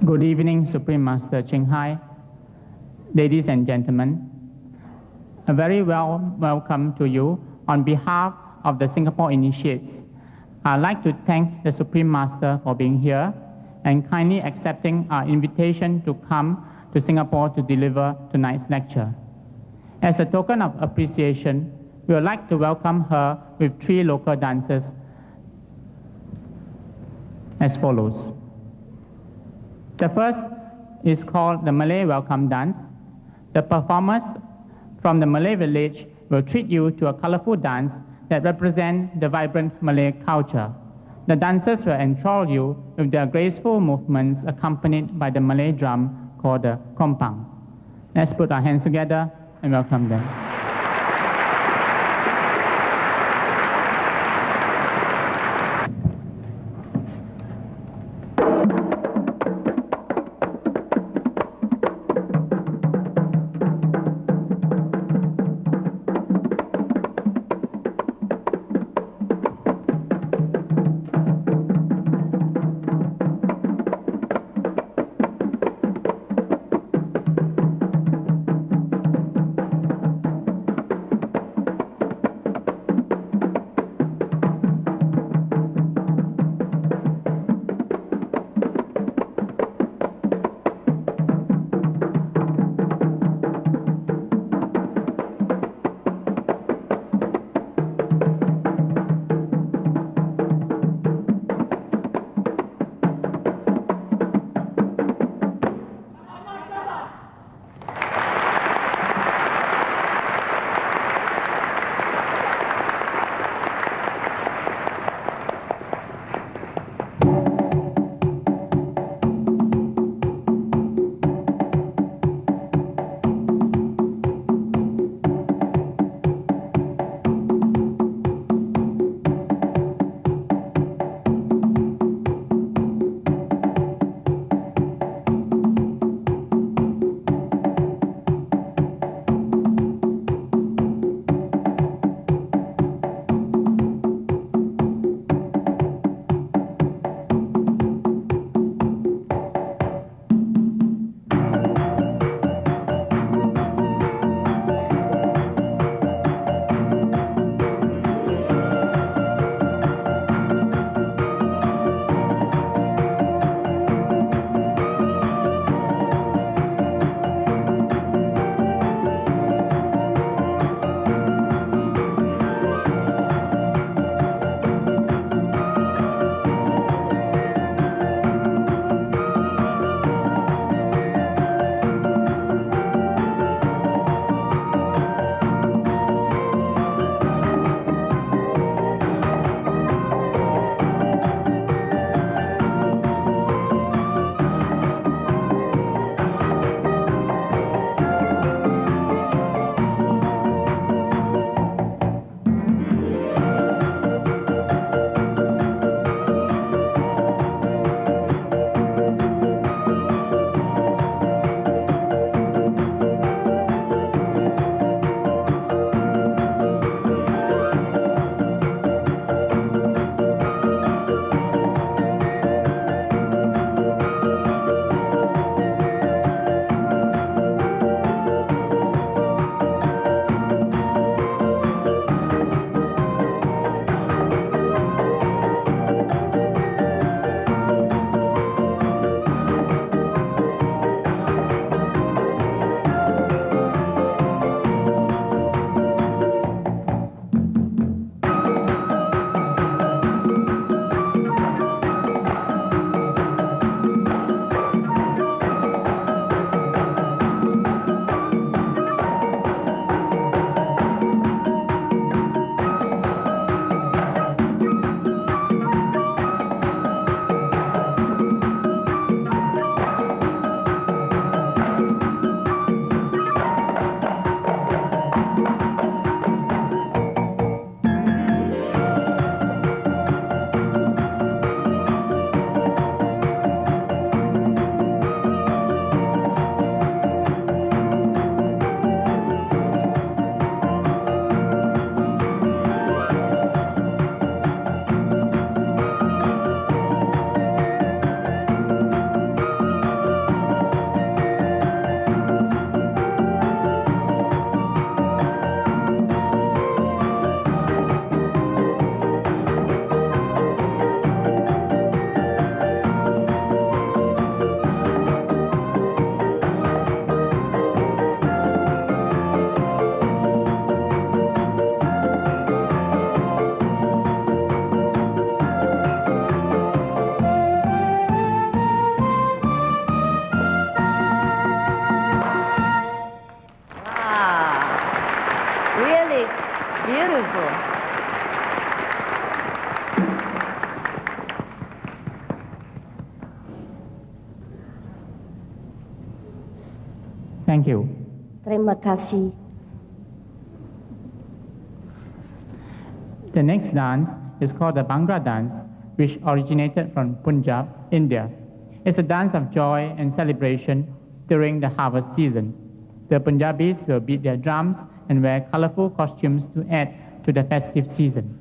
Good evening, Supreme Master Ching Hai, ladies and gentlemen. A very welcome to you on behalf of the Singapore Initiates. I'd like to thank the Supreme Master for being here and kindly accepting our invitation to come to Singapore to deliver tonight's lecture. As a token of appreciation, we would like to welcome her with 3 local dances as follows. The first is called the Malay Welcome Dance. The performers from the Malay village will treat you to a colorful dance that represents the vibrant Malay culture. The dancers will enthrall you with their graceful movements accompanied by the Malay drum called the kompang. Let's put our hands together and welcome them. Wonderful. Thank you. Terima kasih. The next dance is called the Bhangra dance, which originated from Punjab, India. It's a dance of joy and celebration during the harvest season. The Punjabis will beat their drums and wear colorful costumes to add to the festive season.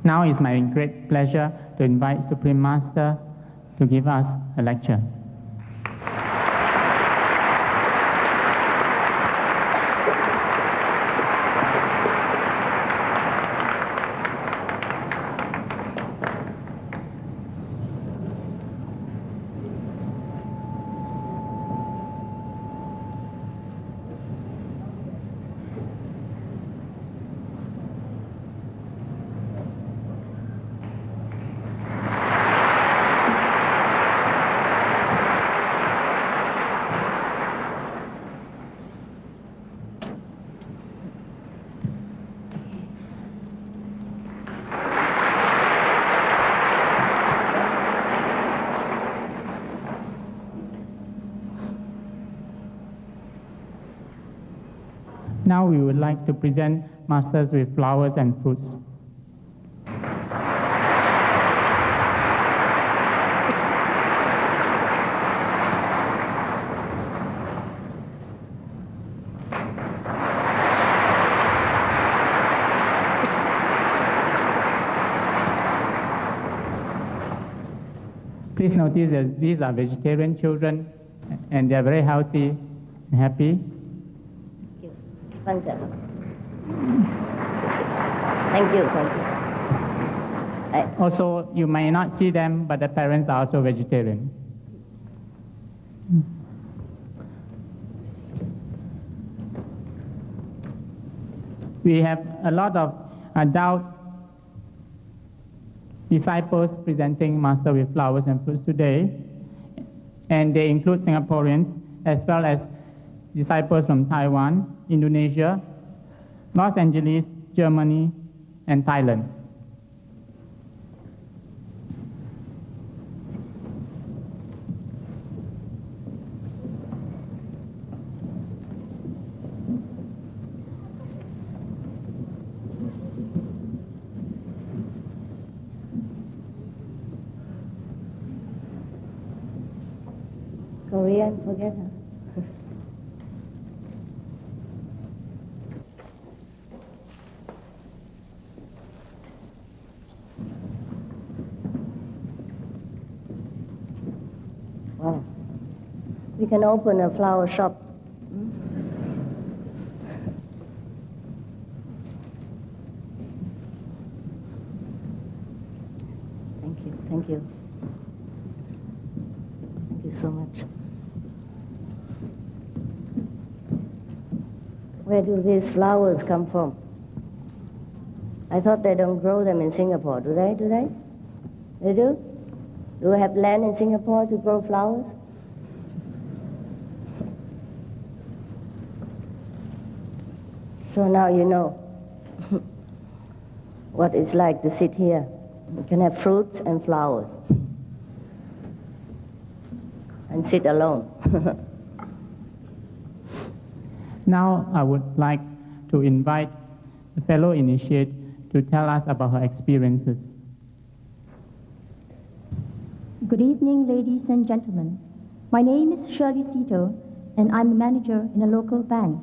Now it's my great pleasure to invite Supreme Master to give us a lecture. Now we would like to present masters with flowers and fruits. Please notice that these are vegetarian children and they are very healthy and happy. Thank you. Thank you. Also, you may not see them, but the parents are also vegetarian. We have a lot of adult disciples presenting Master with flowers and fruits today, and they include Singaporeans as well as disciples from Taiwan, Indonesia, Los Angeles, Germany, and Thailand. Korean, forget her. Wow. We can open a flower shop. Thank you, thank you. Thank you so much. Where do these flowers come from? I thought they don't grow them in Singapore. Do they? Do they? They do? Do we have land in Singapore to grow flowers? So now you know what it's like to sit here. You can have fruits and flowers and sit alone. Now I would like to invite the fellow initiate to tell us about her experiences. Good evening, ladies and gentlemen. My name is Shirley Sito, and I'm a manager in a local bank.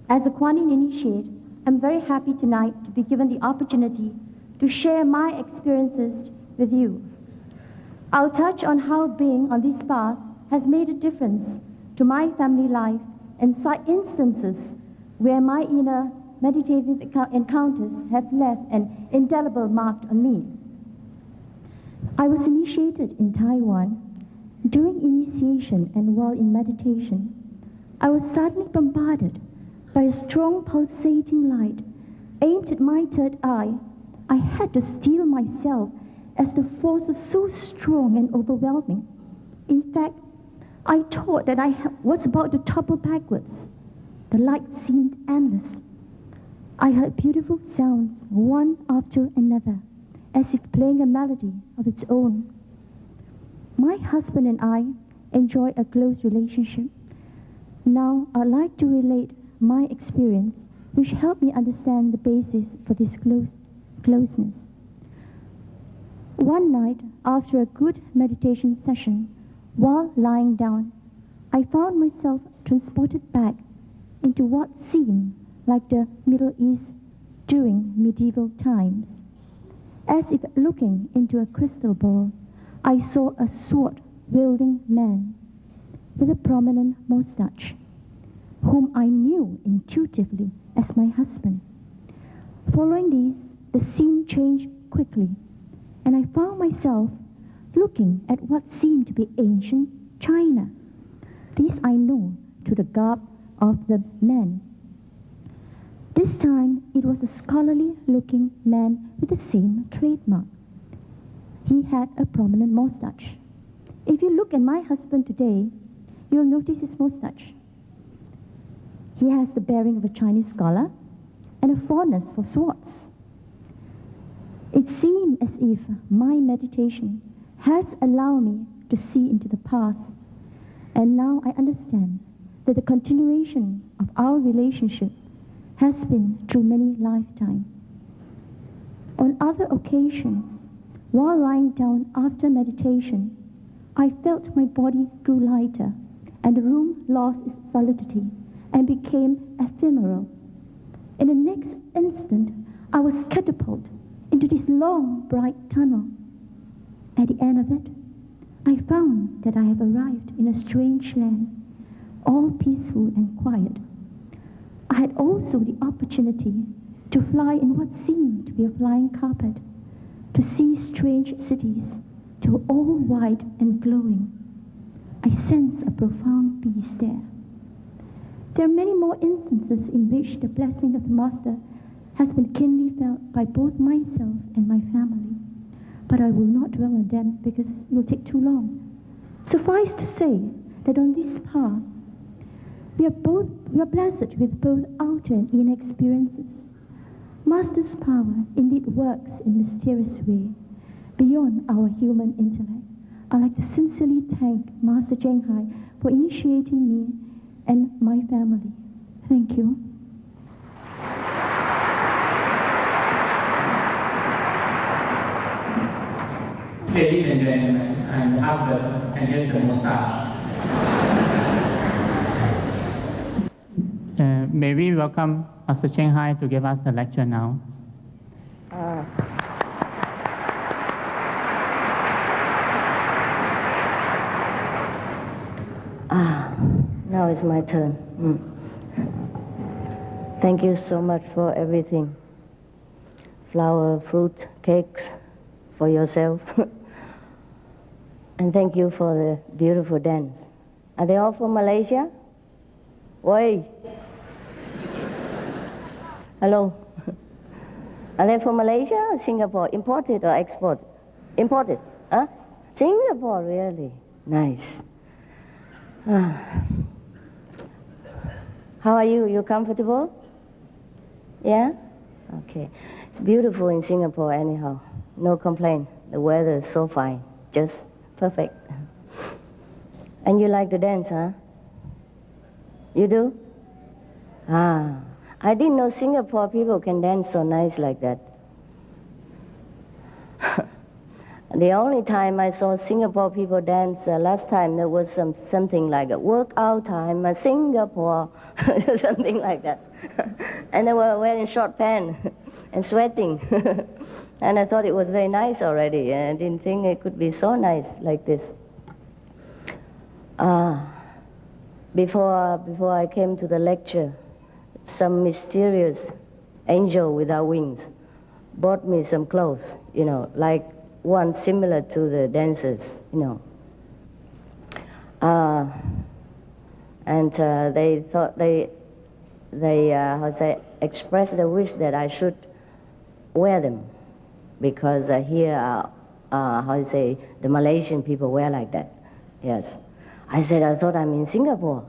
As a Kuan Yin initiate, I'm very happy tonight to be given the opportunity to share my experiences with you. I'll touch on how being on this path has made a difference to my family life and instances where my inner meditative encounters have left an indelible mark on me. I was initiated in Taiwan. During initiation and while in meditation, I was suddenly bombarded by a strong pulsating light aimed at my third eye. I had to steel myself as the force was so strong and overwhelming. In fact, I thought that I was about to topple backwards. The light seemed endless. I heard beautiful sounds, one after another, as if playing a melody of its own. My husband and I enjoy a close relationship. Now I'd like to relate my experience, which helped me understand the basis for this closeness. One night, after a good meditation session, while lying down, I found myself transported back into what seemed like the Middle East during medieval times. As if looking into a crystal ball, I saw a sword-wielding man with a prominent mustache, whom I knew intuitively as my husband. Following these, the scene changed quickly, and I found myself looking at what seemed to be ancient China. This I know to the garb of the man. This time, it was a scholarly-looking man with the same trademark. He had a prominent mustache. If you look at my husband today, you'll notice his mustache. He has the bearing of a Chinese scholar and a fondness for swords. It seemed as if my meditation has allowed me to see into the past, and now I understand that the continuation of our relationship has been through many lifetimes. On other occasions, while lying down after meditation, I felt my body grew lighter and the room lost its solidity and became ephemeral. In the next instant, I was catapulted into this long, bright tunnel. At the end of it, I found that I have arrived in a strange land, all peaceful and quiet. I had also the opportunity to fly in what seemed to be a flying carpet, to see strange cities, till all white and glowing. I sense a profound peace there. There are many more instances in which the blessing of the Master has been keenly felt by both myself and my family, but I will not dwell on them because it will take too long. Suffice to say that on this path, we are blessed with both outer and inner experiences. Master's power indeed works in mysterious way, beyond our human intellect. I'd like to sincerely thank Master Cheng Hai for initiating me and my family. Thank you. Ladies and gentlemen, and husband, and here's the mustache. May we welcome Master Cheng Hai to give us the lecture now. Now it's my turn. Thank you so much for everything. Flower, fruit, cakes for yourself. And thank you for the beautiful dance. Are they all from Malaysia? Oi! Hello? Are they from Malaysia or Singapore? Imported or exported? Imported? Huh? Singapore, really? Nice. How are you? You comfortable? Yeah? Okay. It's beautiful in Singapore anyhow. No complaint. The weather is so fine. Just perfect. And you like to dance, huh? You do? I didn't know Singapore people can dance so nice like that. The only time I saw Singapore people dance last time, there was something like a workout time, Singapore, something like that. And they were wearing short pants and sweating. And I thought it was very nice already. And I didn't think it could be so nice like this. Before I came to the lecture, some mysterious angel without wings bought me some clothes, like one similar to the dancers, and they thought they expressed the wish that I should wear them, because here, the Malaysian people wear like that. Yes, I said I thought I'm in Singapore.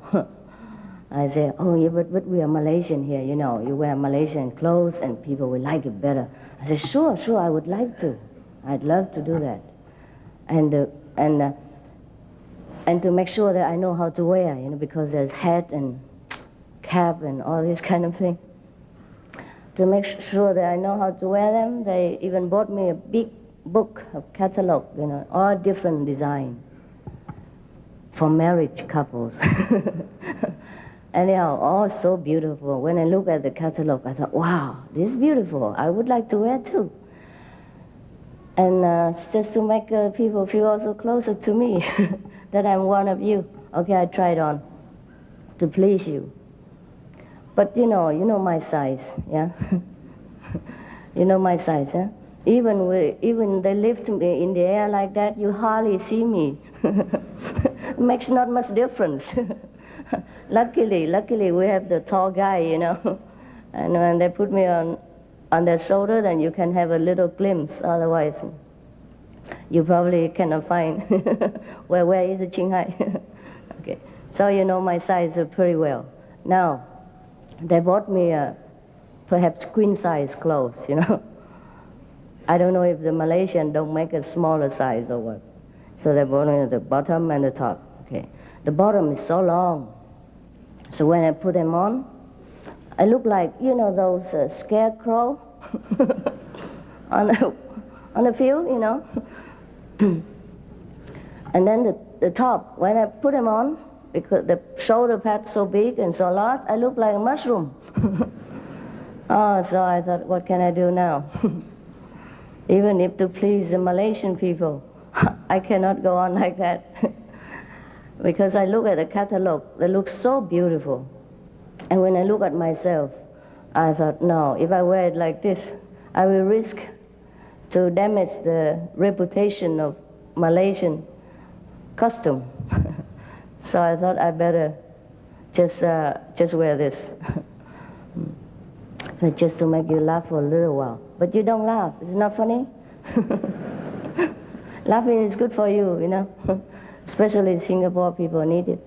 I said, oh yeah, but we are Malaysian here, you wear Malaysian clothes and people will like it better. I said, sure, I would like to. I'd love to do that, and to make sure that I know how to wear, because there's hat and cap and all this kind of thing. To make sure that I know how to wear them, they even bought me a big book of catalog, all different design for marriage couples. Anyhow, all so beautiful. When I look at the catalog, I thought, wow, this is beautiful. I would like to wear too. And just to make people feel also closer to me, that I'm one of you. Okay, I tried on to please you. But you know my size, yeah? You know my size, yeah? Even they lift me in the air like that, you hardly see me. Makes not much difference. Luckily, we have the tall guy, and when they put me on their shoulder, then you can have a little glimpse. Otherwise, you probably cannot find where is the Cheng Hai. Okay, so you know my size pretty well. Now, they bought me perhaps queen size clothes. I don't know if the Malaysian don't make a smaller size or what. So they bought me the bottom and the top. Okay, the bottom is so long. So when I put them on, I look like, those scarecrow on the field, And then the top, when I put them on, because the shoulder pad's so big and so large, I look like a mushroom. So I thought, what can I do now? Even if to please the Malaysian people, I cannot go on like that. Because I look at the catalog, they look so beautiful. And when I look at myself, I thought, no, if I wear it like this, I will risk to damage the reputation of Malaysian custom. So I thought I better just wear this. So just to make you laugh for a little while. But you don't laugh. It's not funny. Laughing is good for you, you know. Especially in Singapore, people need it.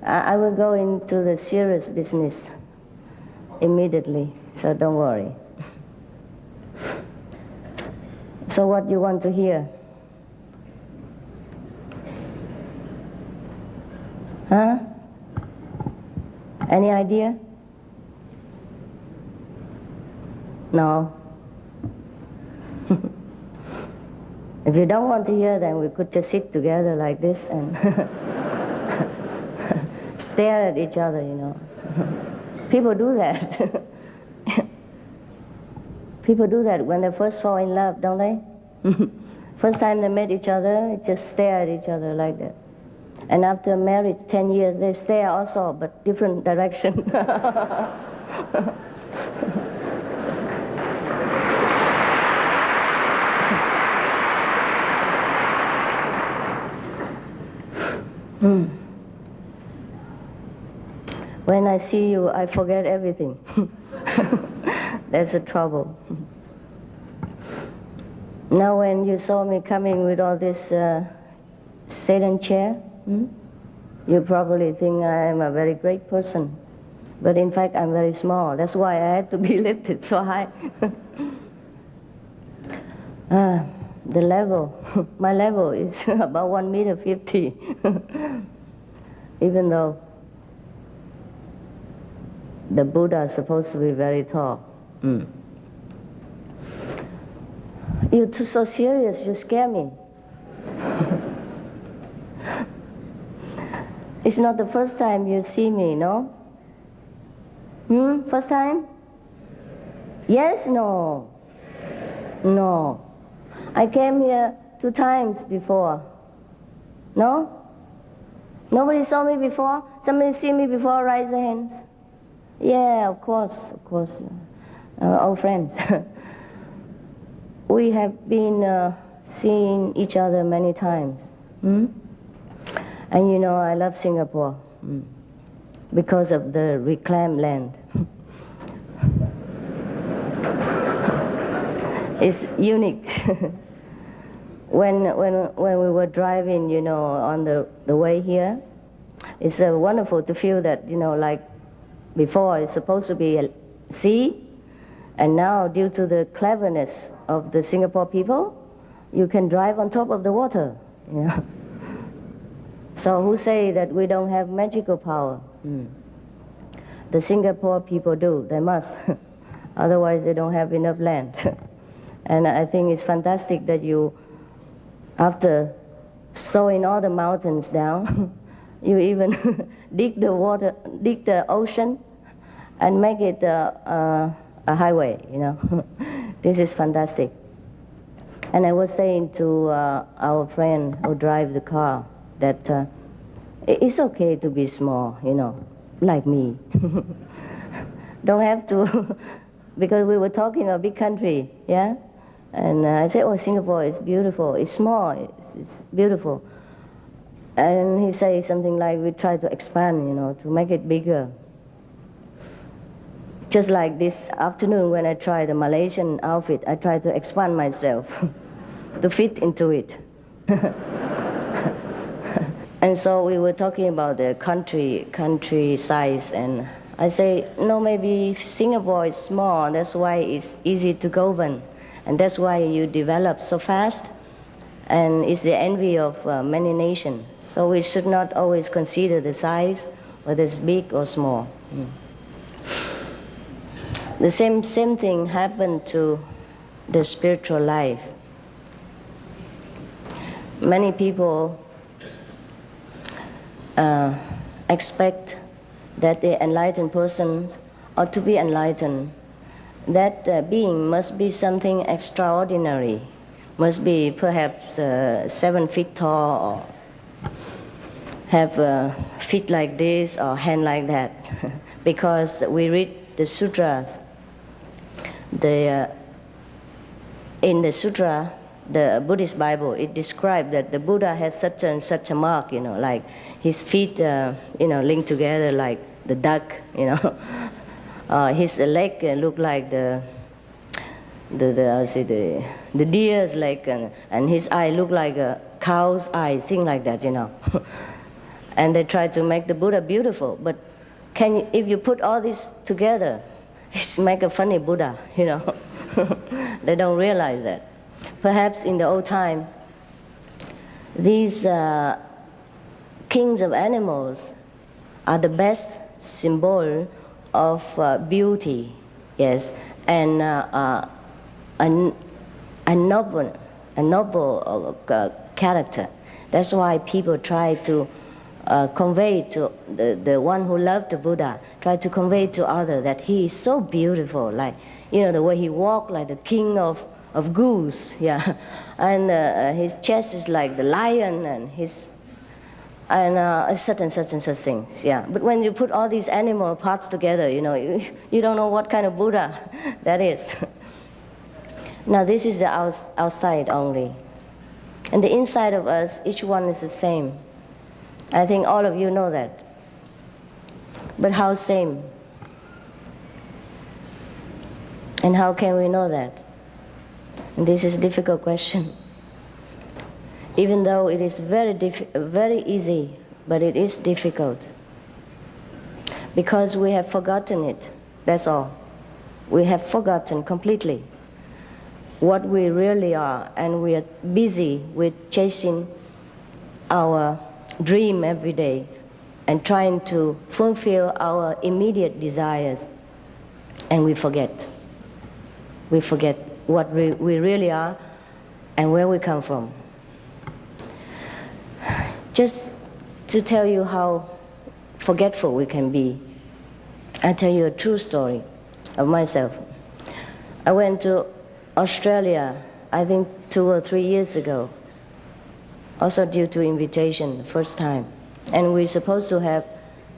I will go into the serious business immediately, so don't worry. So what you want to hear? Huh? Any idea? No. If you don't want to hear, then we could just sit together like this and stare at each other, you know. People do that. People do that when they first fall in love, don't they? First time they met each other, just stare at each other like that. And after marriage, 10 years, they stare also, but different direction. When I see you, I forget everything. That's the trouble. Now when you saw me coming with all this Satan chair, you probably think I am a very great person. But in fact, I'm very small. That's why I had to be lifted so high. The level, my level is about 1.50 meters. Even though the Buddha is supposed to be very tall. You're too so serious, you scare me. It's not the first time you see me, no? First time? Yes? No? No. I came here 2 times before. No? Nobody saw me before? Somebody see me before? Raise their hands. Yeah, of course. Old friends. We have been seeing each other many times. And you know, I love Singapore because of the reclaimed land. It's unique. When we were driving, you know, on the way here, it's wonderful to feel that, you know, like before it's supposed to be a sea, and now due to the cleverness of the Singapore people, you can drive on top of the water, you know. So who say that we don't have magical power? The Singapore people do, they must. Otherwise they don't have enough land. And I think it's fantastic that you, after sowing all the mountains down, you even dig the ocean and make it a highway, you know. This is fantastic. And I was saying to our friend who drives the car that it's okay to be small, you know, like me. Don't have to, because we were talking a big country, yeah? And I said, oh, Singapore is beautiful. It's small, it's beautiful. And he said something like, we try to expand, you know, to make it bigger. Just like this afternoon when I tried the Malaysian outfit, I tried to expand myself to fit into it. And so we were talking about the country size, and I say, no, maybe Singapore is small, that's why it's easy to govern. And that's why you develop so fast, and it's the envy of many nations. So we should not always consider the size, whether it's big or small. The same thing happened to the spiritual life. Many people expect that the enlightened person ought to be enlightened. That being must be something extraordinary, must be perhaps 7 feet tall, or have feet like this or hand like that. Because we read the sutras, in the sutra, the Buddhist Bible, it described that the Buddha has such and such a mark, like his feet, linked together like the duck, his leg look like the deer's leg, and his eye look like a cow's eye, thing like that, And they try to make the Buddha beautiful, but if you put all this together, it's make a funny Buddha, They don't realize that. Perhaps in the old time, these kings of animals are the best symbol of beauty, yes, and a noble character. That's why people try to convey to the one who loved the Buddha, try to convey to others that he is so beautiful, like, the way he walked like the king of goose, yeah, and his chest is like the lion, and such and such and such things, yeah. But when you put all these animal parts together, you don't know what kind of Buddha that is. Now this is the outside only. And the inside of us, each one is the same. I think all of you know that. But how same? And how can we know that? And this is a difficult question. Even though it is very easy, but it is difficult. Because we have forgotten it, that's all. We have forgotten completely what we really are, and we are busy with chasing our dream every day and trying to fulfill our immediate desires, and we forget. We forget what we really are and where we come from. Just to tell you how forgetful we can be, I'll tell you a true story of myself. I went to Australia, I think 2 or 3 years ago, also due to invitation, the first time. And we're supposed to have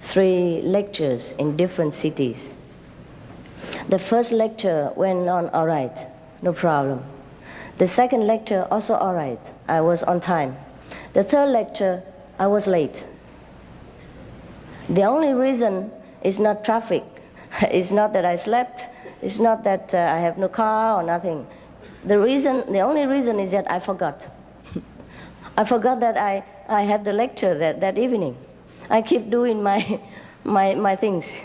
3 lectures in different cities. The first lecture went on all right, no problem. The second lecture also all right, I was on time. The third lecture, I was late. The only reason is not traffic. It's not that I slept. It's not that I have no car or nothing. The only reason is that I forgot. I forgot that I had the lecture that evening. I keep doing my things.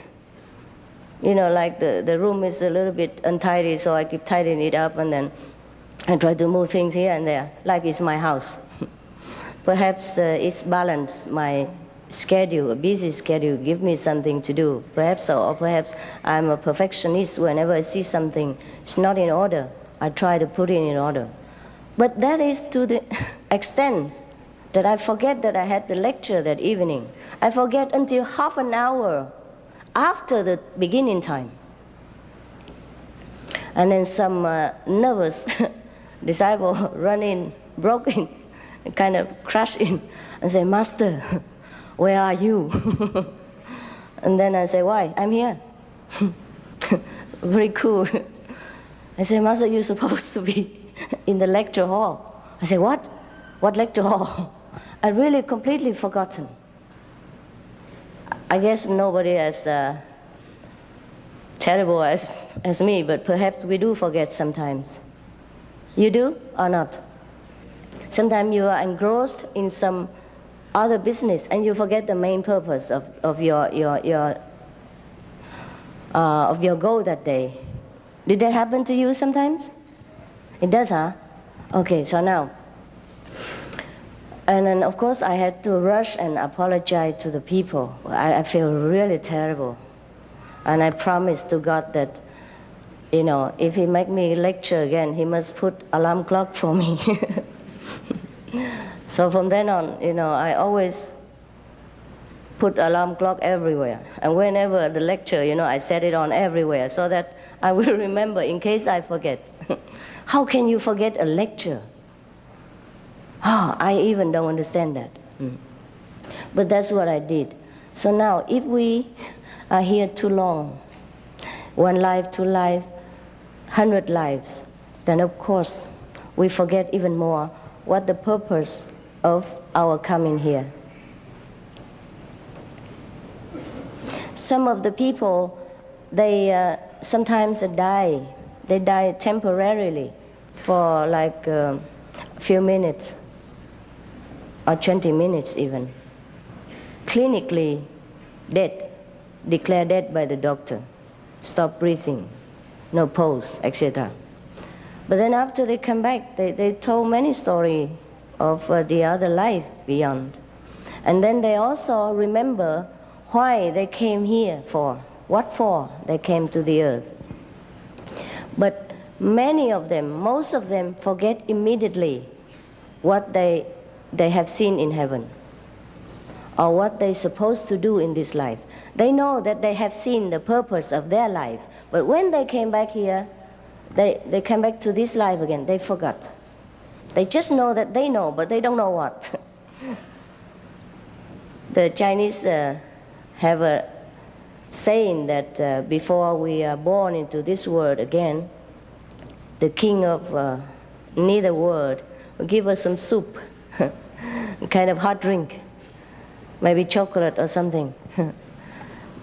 Like the room is a little bit untidy, so I keep tidying it up, and then I try to move things here and there, like it's my house. Perhaps it's balanced my schedule, a busy schedule, give me something to do. Perhaps so, or perhaps I'm a perfectionist. Whenever I see something it's not in order, I try to put it in order. But that is to the extent that I forget that I had the lecture that evening. I forget until half an hour after the beginning time. And then some nervous disciple run in, broke in, kind of crashed in, and say, "Master, where are you?" And then I say, "Why? I'm here." Very cool. I say, "Master, you're supposed to be in the lecture hall." I say, "What? What lecture hall?" I really completely forgotten. I guess nobody as terrible as me, but perhaps we do forget sometimes. You do or not? Sometimes you are engrossed in some other business and you forget the main purpose of your goal that day. Did that happen to you sometimes? It does, huh? Okay, so now. And then, of course, I had to rush and apologize to the people. I feel really terrible. And I promised to God that, if He make me lecture again, He must put alarm clock for me. So from then on, I always put alarm clock everywhere. And whenever the lecture, I set it on everywhere so that I will remember in case I forget. How can you forget a lecture? I even don't understand that. But that's what I did. So now, if we are here too long, one life, two life, 100 lives, then of course we forget even more what the purpose of our coming here. Some of the people, they sometimes die. They die temporarily for like a few minutes or 20 minutes even. Clinically dead, declared dead by the doctor. Stop breathing, no pulse, etc. But then after they come back, they told many stories of the other life beyond. And then they also remember why they came here for, what for they came to the earth. But many of them, most of them, forget immediately what they have seen in heaven or what they're supposed to do in this life. They know that they have seen the purpose of their life, but when they came back here, they came back to this life again, they forgot. They just know that they know, but they don't know what. The Chinese have a saying that before we are born into this world again, the king of neither world will give us some soup, kind of hot drink, maybe chocolate or something.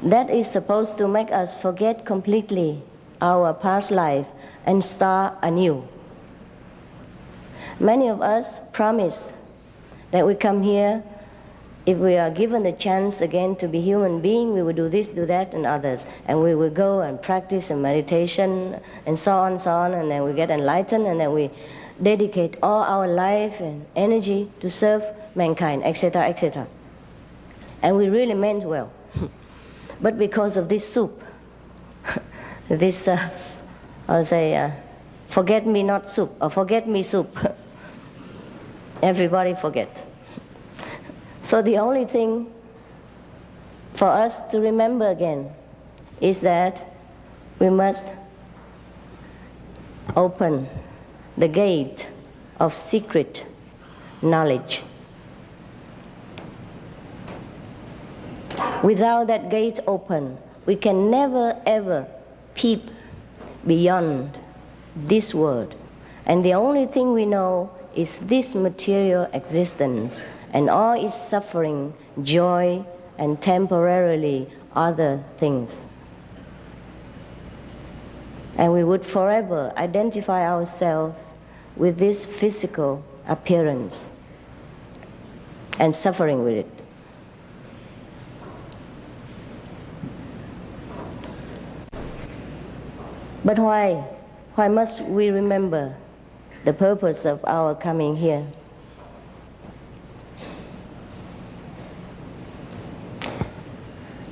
That is supposed to make us forget completely our past life and start anew. Many of us promise that we come here, if we are given the chance again to be human being, we will do this, do that, and others. And we will go and practice and meditation, and so on, and then we get enlightened, and then we dedicate all our life and energy to serve mankind, etc., etc. And we really meant well. But because of this soup, this, I'll say, forget me not soup, or forget me soup, everybody forget. So the only thing for us to remember again is that we must open the gate of secret knowledge. Without that gate open, we can never ever peep beyond this world. And the only thing we know is this material existence and all its suffering, joy, and temporarily other things. And we would forever identify ourselves with this physical appearance and suffering with it. But why? Why must we remember the purpose of our coming here?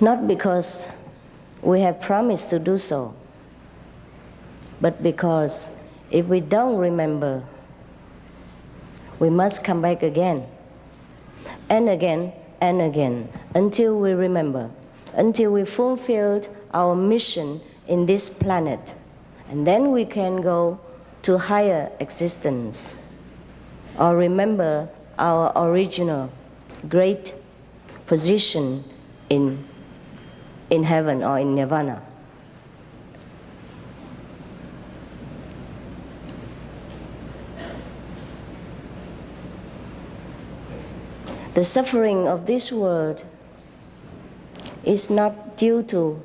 Not because we have promised to do so, but because if we don't remember, we must come back again and again and again until we remember, until we fulfilled our mission in this planet. And then we can go to higher existence or remember our original great position in heaven or in nirvana. The suffering of this world is not due to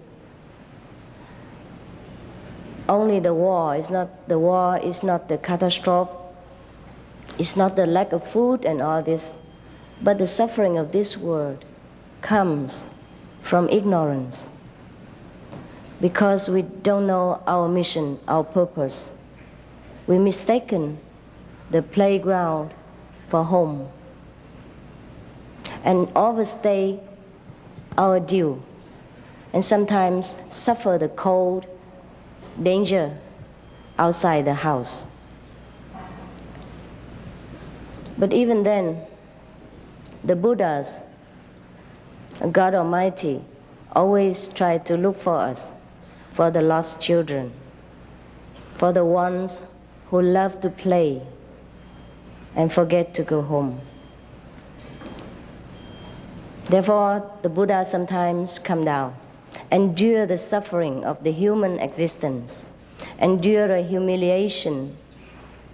only the war. The war is not the catastrophe. It's not the lack of food and all this. But the suffering of this world comes from ignorance, because we don't know our mission, our purpose. We mistaken the playground for home and overstay our due, and sometimes suffer the cold, danger outside the house. But even then, the Buddhas, God Almighty, always try to look for us, for the lost children, for the ones who love to play and forget to go home. Therefore, the Buddha sometimes come down, endure the suffering of the human existence, endure a humiliation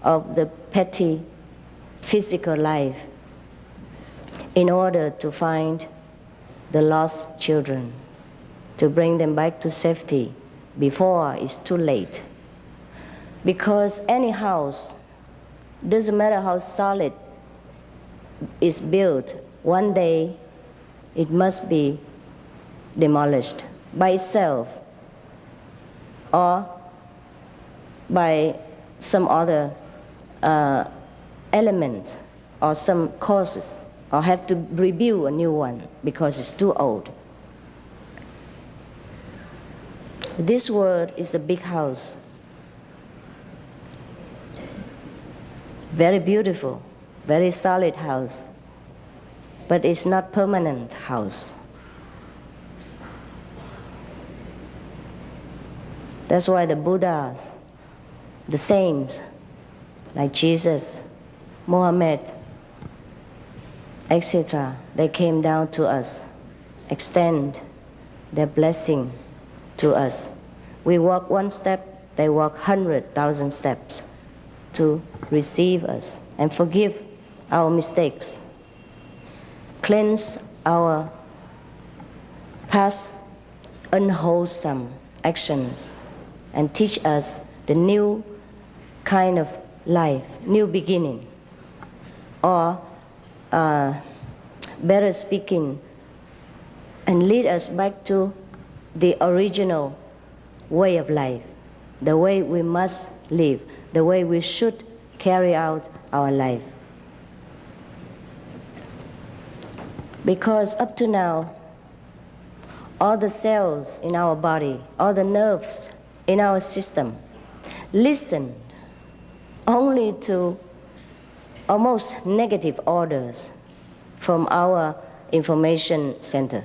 of the petty physical life in order to find the lost children, to bring them back to safety before it's too late. Because any house, doesn't matter how solid it's built, one day it must be demolished by itself or by some other elements or some causes, or have to rebuild a new one because it's too old. This world is a big house, very beautiful, very solid house, but it's not permanent house. That's why the Buddhas, the saints, like Jesus, Muhammad, etc., they came down to us, extend their blessing to us. We walk one step, they walk 100,000 steps to receive us and forgive our mistakes, cleanse our past unwholesome actions, and teach us the new kind of life, new beginning, or better speaking, and lead us back to the original way of life, the way we must live, the way we should carry out our life. Because up to now, all the cells in our body, all the nerves in our system listened only to almost negative orders from our information center.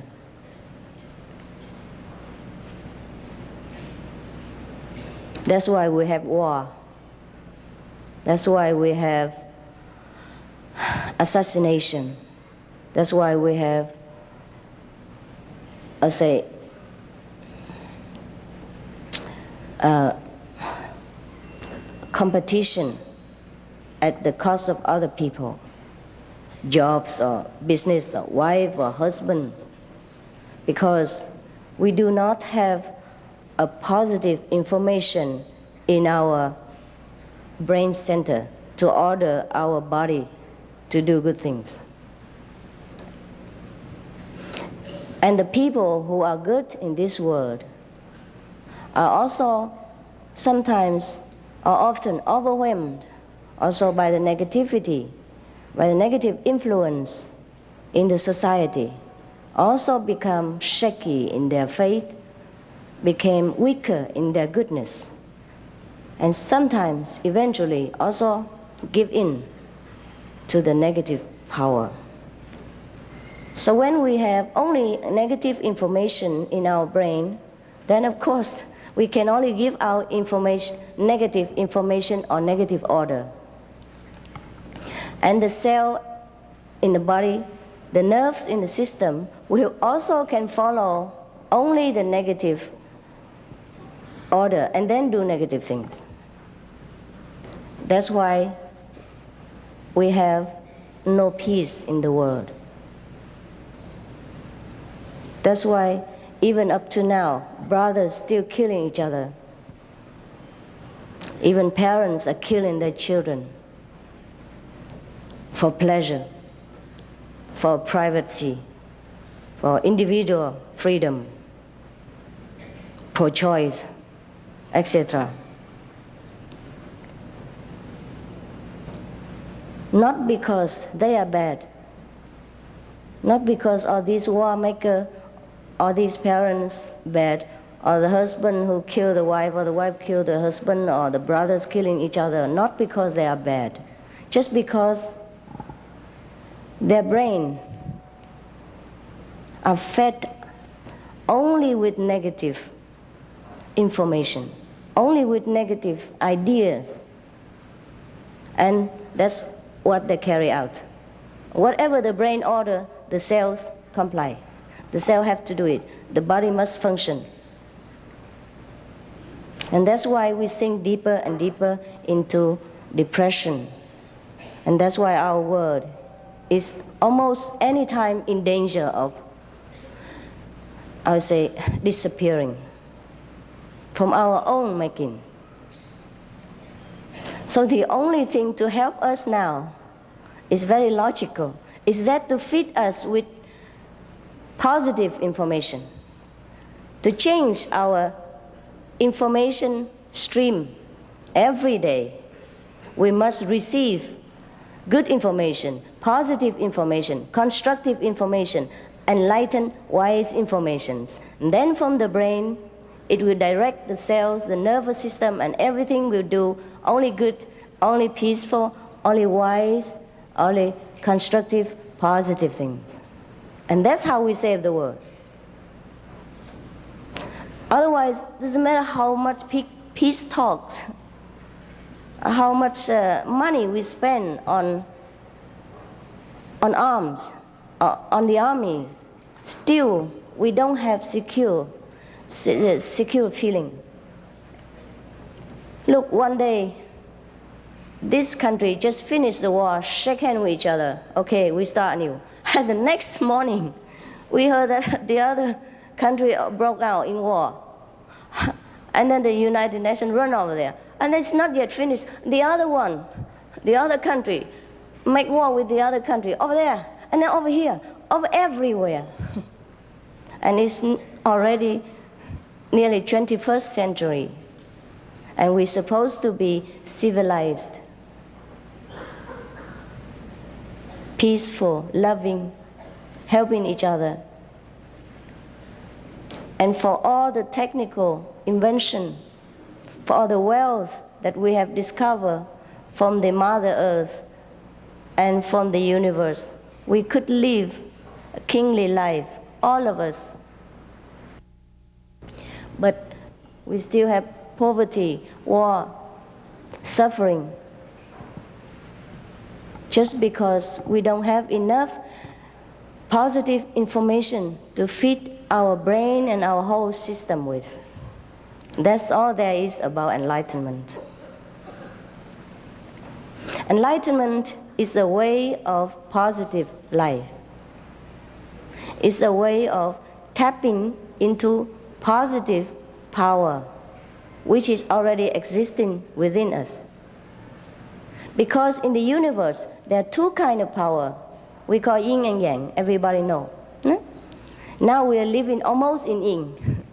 That's why we have war. That's why we have assassination. That's why we have, competition at the cost of other people, jobs or business or wife or husband, because we do not have a positive information in our brain center to order our body to do good things. And the people who are good in this world are also sometimes or often overwhelmed also by the negativity, by the negative influence in the society, also become shaky in their faith, became weaker in their goodness, and sometimes eventually also give in to the negative power. So when we have only negative information in our brain, then of course we can only give out information, negative information or negative order. And the cell in the body, the nerves in the system will also can follow only the negative order and then do negative things. That's why we have no peace in the world. That's why even up to now, brothers still killing each other. Even parents are killing their children for pleasure, for privacy, for individual freedom, pro-choice, etc. Not because they are bad, not because all these war makers, all these parents bad, or the husband who killed the wife, or the wife killed the husband, or the brothers killing each other, not because they are bad, just because their brain are fed only with negative information, only with negative ideas, and that's what they carry out. Whatever the brain order, the cells comply. The cell have to do it. The body must function. And that's why we sink deeper and deeper into depression. And that's why our world is almost any time in danger of, I would say, disappearing from our own making. So the only thing to help us now is very logical, is that to feed us with positive information, to change our information stream every day. We must receive good information, positive information, constructive information, enlightened, wise informations. And then from the brain, it will direct the cells, the nervous system, and everything will do only good, only peaceful, only wise, only constructive, positive things. And that's how we save the world. Otherwise, it doesn't matter how much peace talks, how much money we spend on arms, on the army, still we don't have secure feeling. Look, one day, this country just finished the war, shake hands with each other, okay, we start anew. And the next morning, we heard that the other country broke out in war. And then the United Nations run over there. And it's not yet finished. The other one, the other country, make war with the other country over there, and then over here, over everywhere. And it's already nearly 21st century. And we're supposed to be civilized, peaceful, loving, helping each other. And for all the technical invention, for all the wealth that we have discovered from the Mother Earth and from the universe, we could live a kingly life, all of us. But we still have poverty, war, suffering, just because we don't have enough positive information to feed our brain and our whole system with. That's all there is about enlightenment. Enlightenment is a way of positive life. It's a way of tapping into positive power, which is already existing within us. Because in the universe, there are two kinds of power. We call yin and yang, everybody know. Now we are living almost in yin.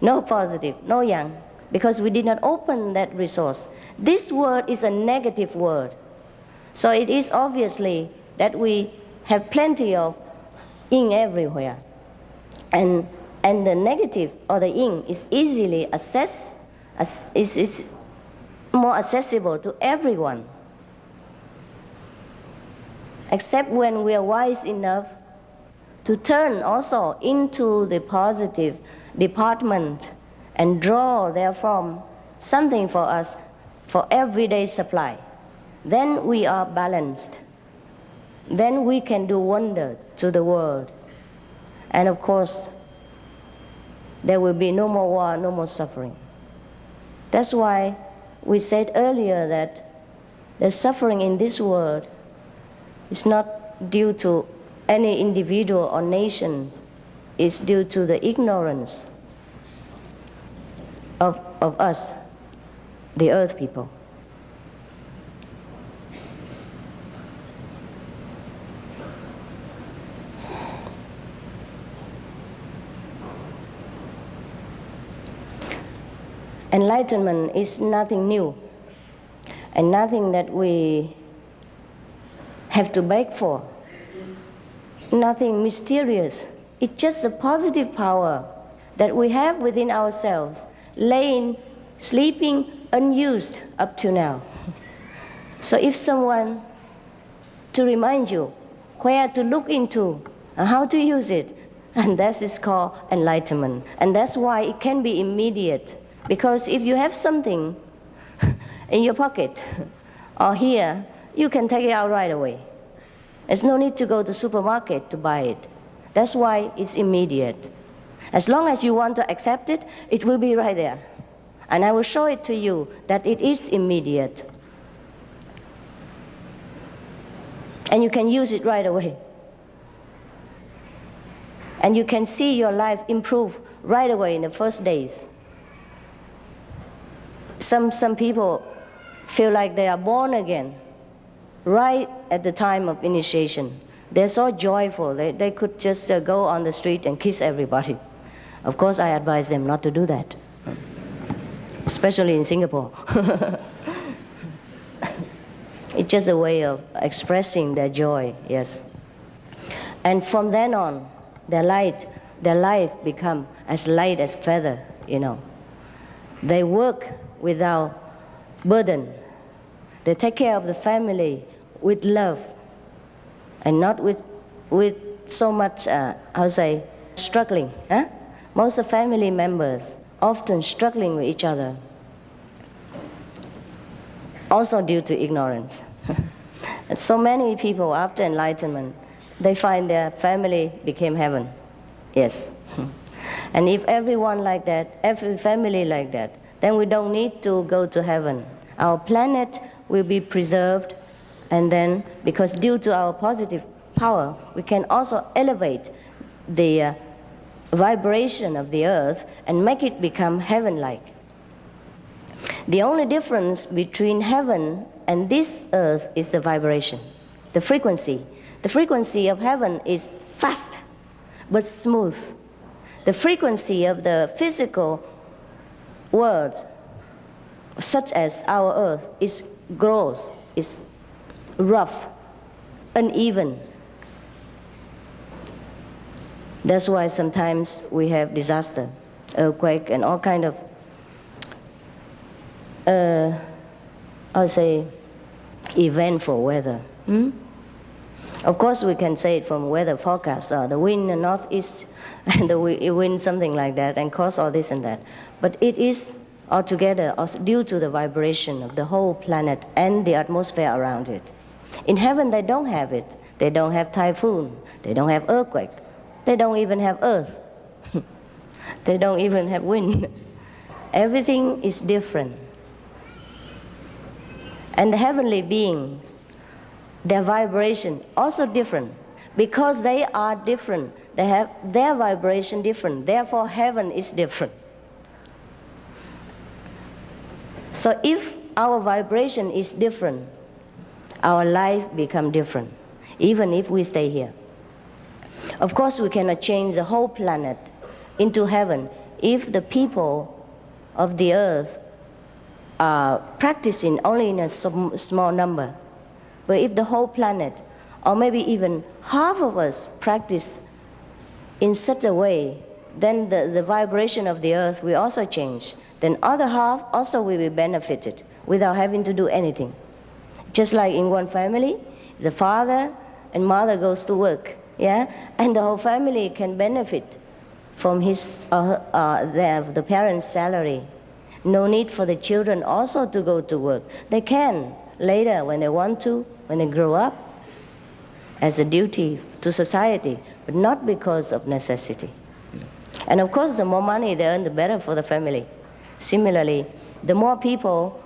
No positive, no yang, because we did not open that resource. This word is a negative word. So it is obviously that we have plenty of yin everywhere. And the negative or the yin is easily accessed, is more accessible to everyone. Except when we are wise enough to turn also into the positive department and draw therefrom something for us for everyday supply. Then we are balanced. Then we can do wonder to the world. And of course, there will be no more war, no more suffering. That's why we said earlier that the suffering in this world is not due to any individual or nation. It's due to the ignorance of us, the earth people. Enlightenment is nothing new and nothing that we have to beg for, nothing mysterious. It's just a positive power that we have within ourselves, laying, sleeping unused up to now. So if someone to remind you where to look into and how to use it, and that is called enlightenment. And that's why it can be immediate. Because if you have something in your pocket or here, you can take it out right away. There's no need to go to the supermarket to buy it. That's why it's immediate. As long as you want to accept it, it will be right there. And I will show it to you that it is immediate. And you can use it right away. And you can see your life improve right away in the first days. Some people feel like they are born again right at the time of initiation. They're so joyful, they could just go on the street and kiss everybody. Of course, I advise them not to do that, especially in Singapore. It's just a way of expressing their joy, yes. And from then on, their life become as light as feather, you know. They work without burden. They take care of the family with love and not with so much, struggling. Huh? Most of family members often struggling with each other, also due to ignorance. And so many people after enlightenment, they find their family became heaven. Yes. And if everyone like that, every family like that, then we don't need to go to heaven. Our planet will be preserved, and then, because due to our positive power, we can also elevate the vibration of the earth and make it become heaven-like. The only difference between heaven and this earth is the vibration, the frequency. The frequency of heaven is fast but smooth. The frequency of the physical world, such as our earth, is gross, is rough, uneven. That's why sometimes we have disaster, earthquake, and all kind of eventful weather. Of course, we can say it from weather forecast, the wind in the northeast, and the wind something like that, and cause all this and that. But it is altogether due to the vibration of the whole planet and the atmosphere around it. In heaven, they don't have it. They don't have typhoon. They don't have earthquake. They don't even have earth. They don't even have wind. Everything is different. And the heavenly beings, their vibration also different. Because they are different, they have their vibration different. Therefore, heaven is different. So if our vibration is different, our life becomes different, even if we stay here. Of course, we cannot change the whole planet into heaven if the people of the earth are practicing only in a small number. But if the whole planet, or maybe even half of us, practice in such a way, then the vibration of the earth will also change. Then other half also will be benefited without having to do anything. Just like in one family, the father and mother goes to work, yeah, and the whole family can benefit from the parents' salary. No need for the children also to go to work. They can later when they want to, when they grow up, as a duty to society, but not because of necessity. And of course, the more money they earn, the better for the family. Similarly, the more people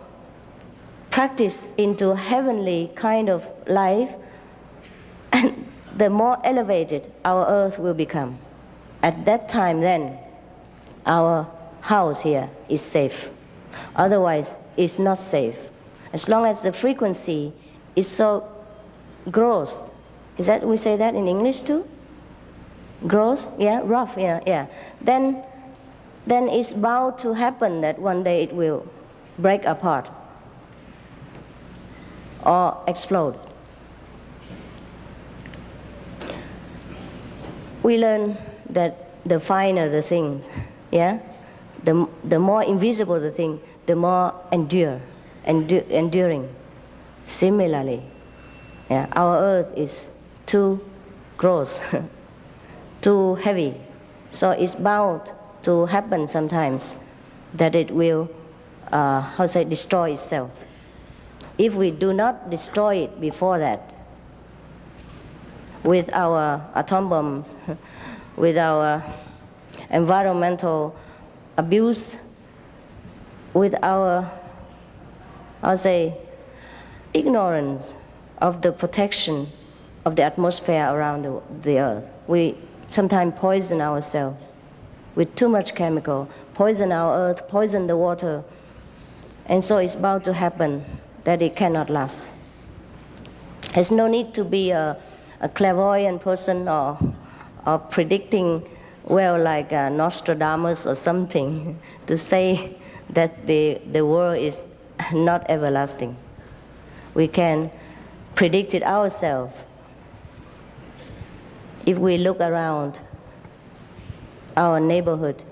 practice into a heavenly kind of life, and the more elevated our earth will become. At that time then, our house here is safe. Otherwise, it's not safe. As long as the frequency is so gross, is that, we say that in English too? Gross, yeah, rough, yeah. Then it's bound to happen that one day it will break apart or explode. We learn that the finer the things, yeah, the more invisible the thing, the more enduring. Similarly, yeah, our earth is too gross, too heavy, so it's bound to happen sometimes that it will, destroy itself. If we do not destroy it before that, with our atom bombs, with our environmental abuse, with our, I'll say, ignorance of the protection of the atmosphere around the earth. We sometimes poison ourselves with too much chemical, poison our earth, poison the water, and so it's bound to happen that it cannot last. There's no need to be a clairvoyant person or predicting well like Nostradamus or something to say that the world is not everlasting. We can predict it ourselves if we look around our neighborhood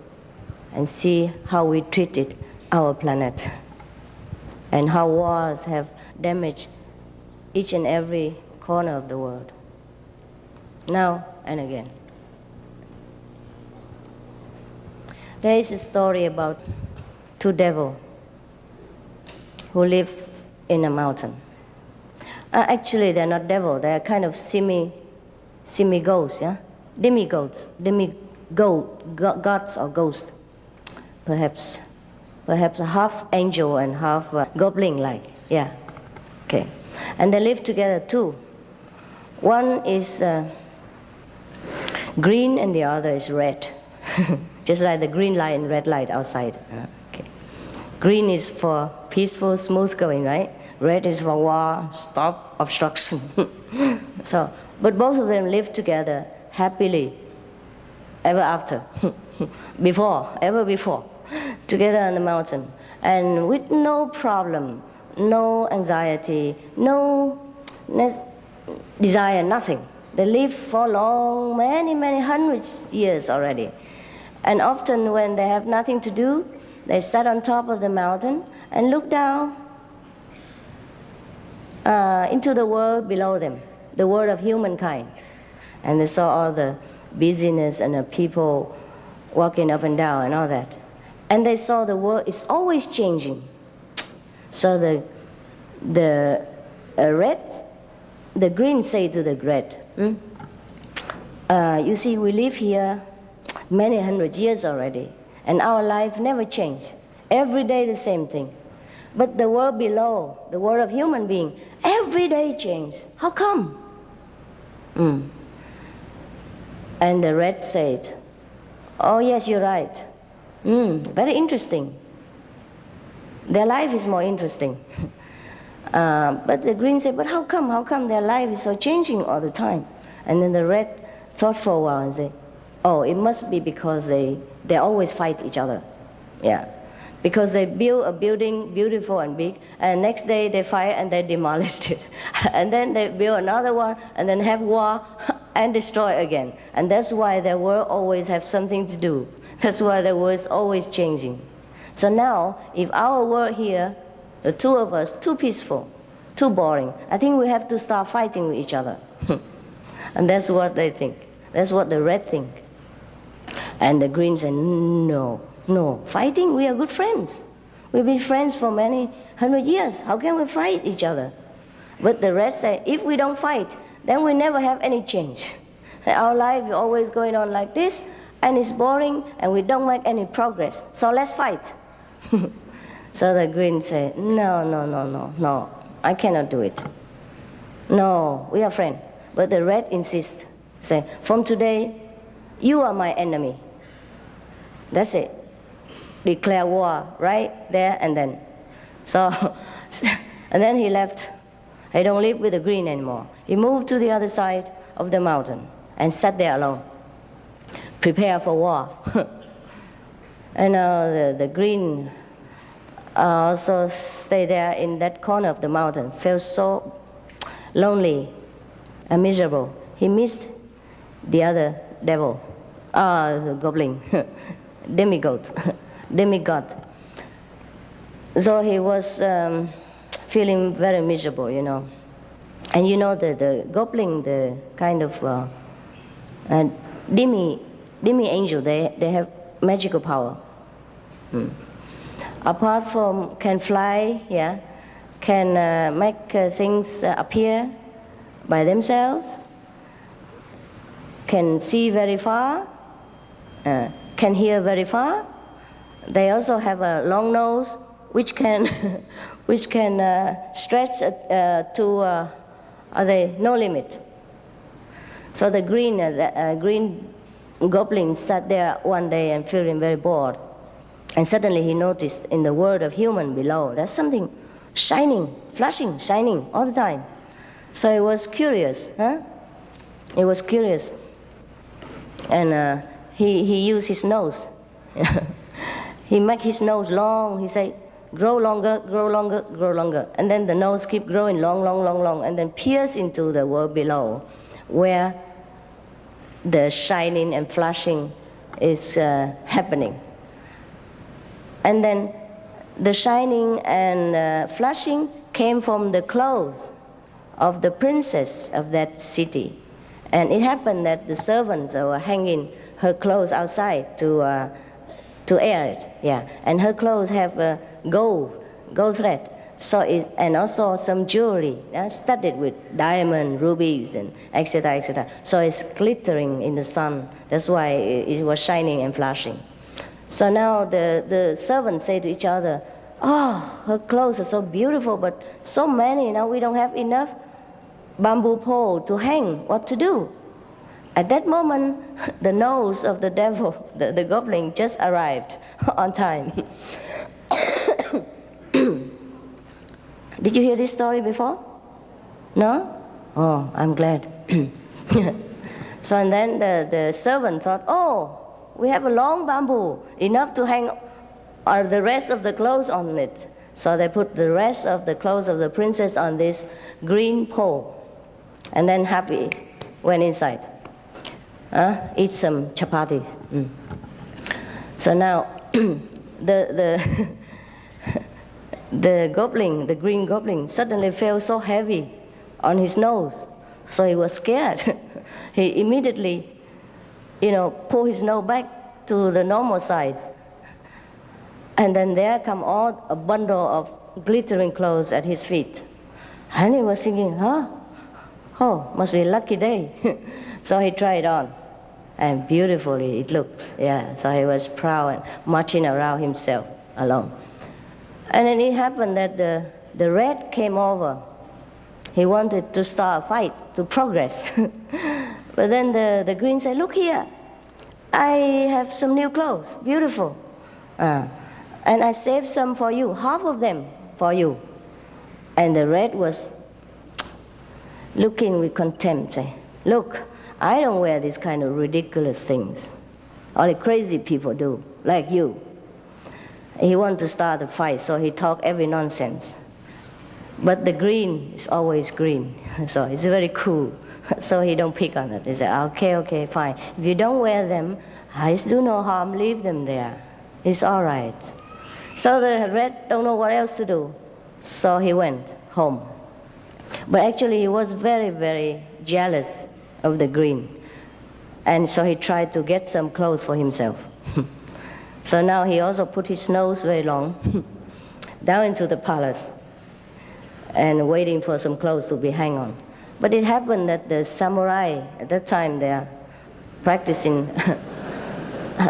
and see how we treated our planet and how wars have damaged each and every corner of the world, now and again. There is a story about two devils who live in a mountain. Actually, they're not devils. They're kind of semi-ghosts, yeah? Demigods, gods or ghosts, perhaps half angel and half goblin-like, yeah. Okay, and they live together too. One is green and the other is red, just like the green light and red light outside. Okay. Green is for peaceful, smooth going, right? Red is for war, stop, obstruction. So, but both of them live together happily ever after, ever before, together on the mountain, and with no problem, no anxiety, no desire, nothing. They live for long, many hundreds years already. And often when they have nothing to do, they sat on top of the mountain and look down into the world below them, the world of humankind. And they saw all the busyness and the people walking up and down and all that. And they saw the world is always changing. So the green say to the red, you see, we live here many hundred years already, and our life never changed. Every day the same thing. But the world below, the world of human being, every day change. How come? And the red said, oh yes, you're right. Very interesting. Their life is more interesting. But the green said, but how come? How come their life is so changing all the time? And then the red thought for a while and said, oh, it must be because they always fight each other. Yeah. Because they build a building beautiful and big, and next day they fight and they demolished it. And then they build another one and then have war and destroy again. And that's why their world always have something to do. That's why the world is always changing. So now, if our world here, the two of us, too peaceful, too boring, I think we have to start fighting with each other. And that's what they think. That's what the red think. And the green say, no, fighting, we are good friends. We've been friends for many hundred years. How can we fight each other? But the red say, if we don't fight, then we never have any change. Our life is always going on like this, and it's boring, and we don't make any progress. So let's fight. So the green say, no, I cannot do it. No, we are friends. But the red insists, say, from today, you are my enemy. That's it. Declare war right there and then. So, and then he left. He don't live with the green anymore. He moved to the other side of the mountain and sat there alone. Prepare for war. And the green also stayed there in that corner of the mountain, felt so lonely and miserable. He missed the other devil, the goblin, demigod. So he was feeling very miserable, you know. And you know the goblin, the kind of demi angel, they have magical power. Apart from can fly, yeah, can make things appear by themselves, can see very far, can hear very far. They also have a long nose, which can stretch to no limit. So the green goblin sat there one day and feeling very bored. And suddenly he noticed in the world of human below, there's something shining, flashing, shining all the time. So he was curious. He was curious. And he used his nose. He make his nose long. He say, grow longer, grow longer, grow longer. And then the nose keep growing long, long, long, long, and then pierce into the world below, where the shining and flashing is happening. And then the shining and flashing came from the clothes of the princess of that city. And it happened that the servants were hanging her clothes outside to air it. Yeah. And her clothes have gold thread. So and also some jewelry studded with diamond, rubies, and etc., etc. So it's glittering in the sun. That's why it was shining and flashing. So now the servants say to each other, oh, her clothes are so beautiful, but so many, now we don't have enough bamboo pole to hang. What to do? At that moment, the nose of the devil, the goblin, just arrived on time. Did you hear this story before? No? Oh, I'm glad. So and then the servant thought, oh, we have a long bamboo, enough to hang the rest of the clothes on it. So they put the rest of the clothes of the princess on this green pole. And then happy went inside. Eat some chapatis. So now the goblin, the green goblin, suddenly felt so heavy on his nose. So he was scared. He immediately, pulled his nose back to the normal size. And then there come all a bundle of glittering clothes at his feet. And he was thinking, oh, must be a lucky day. So he tried on. And beautifully it looks. Yeah. So he was proud and marching around himself alone. And then it happened that the rat came over. He wanted to start a fight, to progress. But then the green said, look here, I have some new clothes, beautiful. And I saved some for you, half of them for you. And the rat was looking with contempt, say, look, I don't wear these kind of ridiculous things. Only crazy people do, like you. He wanted to start a fight, so he talked every nonsense. But the green is always green, so it's very cool. So he don't pick on it. He said, okay, fine. If you don't wear them, I do no harm, leave them there. It's all right. So the rat don't know what else to do. So he went home. But actually he was very, very jealous of the green. And so he tried to get some clothes for himself. So now he also put his nose very long down into the palace and waiting for some clothes to be hung on. But it happened that the samurai, at that time they are practicing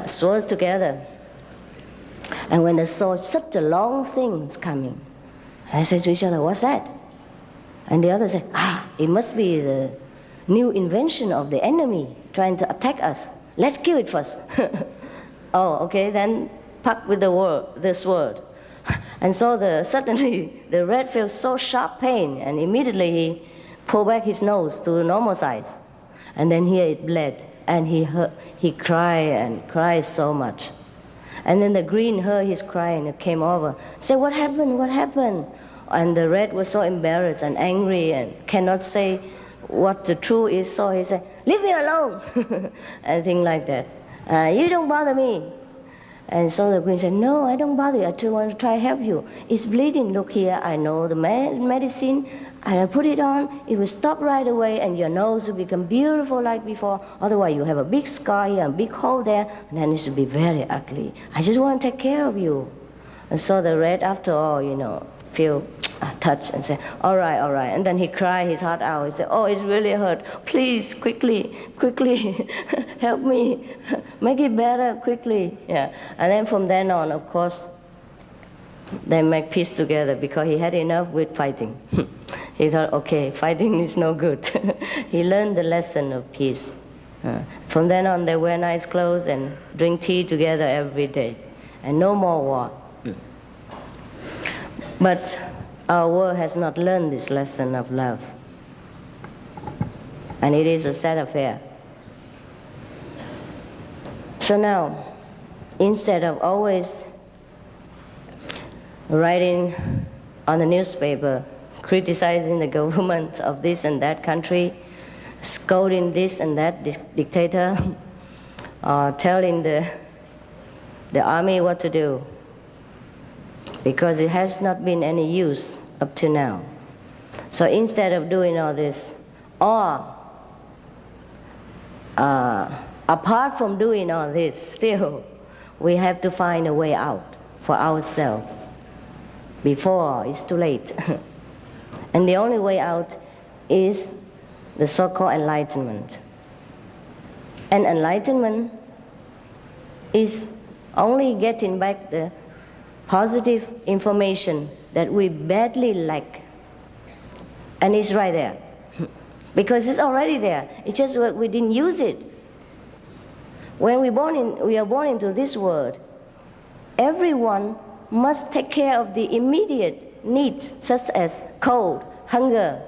swords together. And when they saw such a long thing is coming, they said to each other, what's that? And the other said, it must be the new invention of the enemy trying to attack us. Let's kill it first. Oh, okay, then pack with the sword. And so suddenly the rat felt so sharp pain, and immediately he pulled back his nose to the normal size. And then here it bled, and he cried and cried so much. And then the green heard his crying and came over, said, what happened, what happened? And the rat was so embarrassed and angry and cannot say what the truth is, so he said, leave me alone, and things like that. You don't bother me. And so the green said, no, I don't bother you. I just want to try to help you. It's bleeding. Look here, I know the medicine, and I put it on. It will stop right away, and your nose will become beautiful like before. Otherwise, you have a big scar here, a big hole there, and then it will be very ugly. I just want to take care of you. And so the rat, after all, feel touched and said, all right. And then he cried his heart out. He said, oh, it's really hurt. Please, quickly, help me. Make it better, quickly. Yeah. And then from then on, of course, They make peace together because he had enough with fighting. He thought, okay, fighting is no good. He learned the lesson of peace. From then on, they wear nice clothes and drink tea together every day. And no more war. But our world has not learned this lesson of love. And it is a sad affair. So now, instead of always writing on the newspaper, criticizing the government of this and that country, scolding this and that dictator, telling the army what to do, because it has not been any use up to now. So instead of doing all this, or apart from doing all this, still we have to find a way out for ourselves before it's too late. And the only way out is the so-called enlightenment. And enlightenment is only getting back the positive information that we badly lack. And it's right there. Because it's already there. It's just we didn't use it. When we are born into this world, everyone must take care of the immediate needs, such as cold, hunger,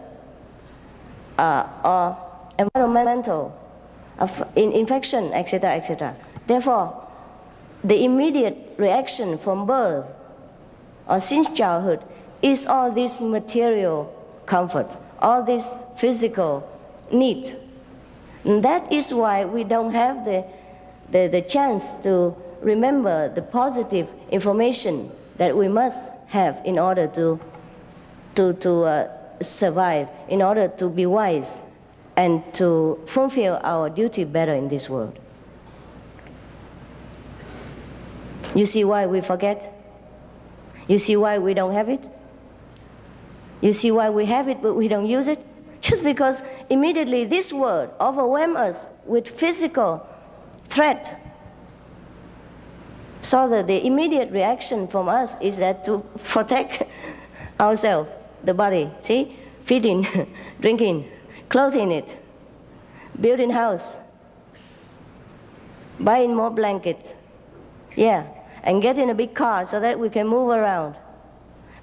or environmental, infection, etc., etc. Therefore, the immediate reaction from birth or since childhood is all this material comfort, all this physical need. And that is why we don't have the chance to remember the positive information that we must have in order to survive, in order to be wise and to fulfill our duty better in this world. You see why we forget? You see why we don't have it? You see why we have it but we don't use it? Just because immediately this world overwhelms us with physical threat. So that the immediate reaction from us is that to protect ourselves, the body, see? Feeding, drinking, clothing it, building house, buying more blankets, yeah, and getting a big car so that we can move around,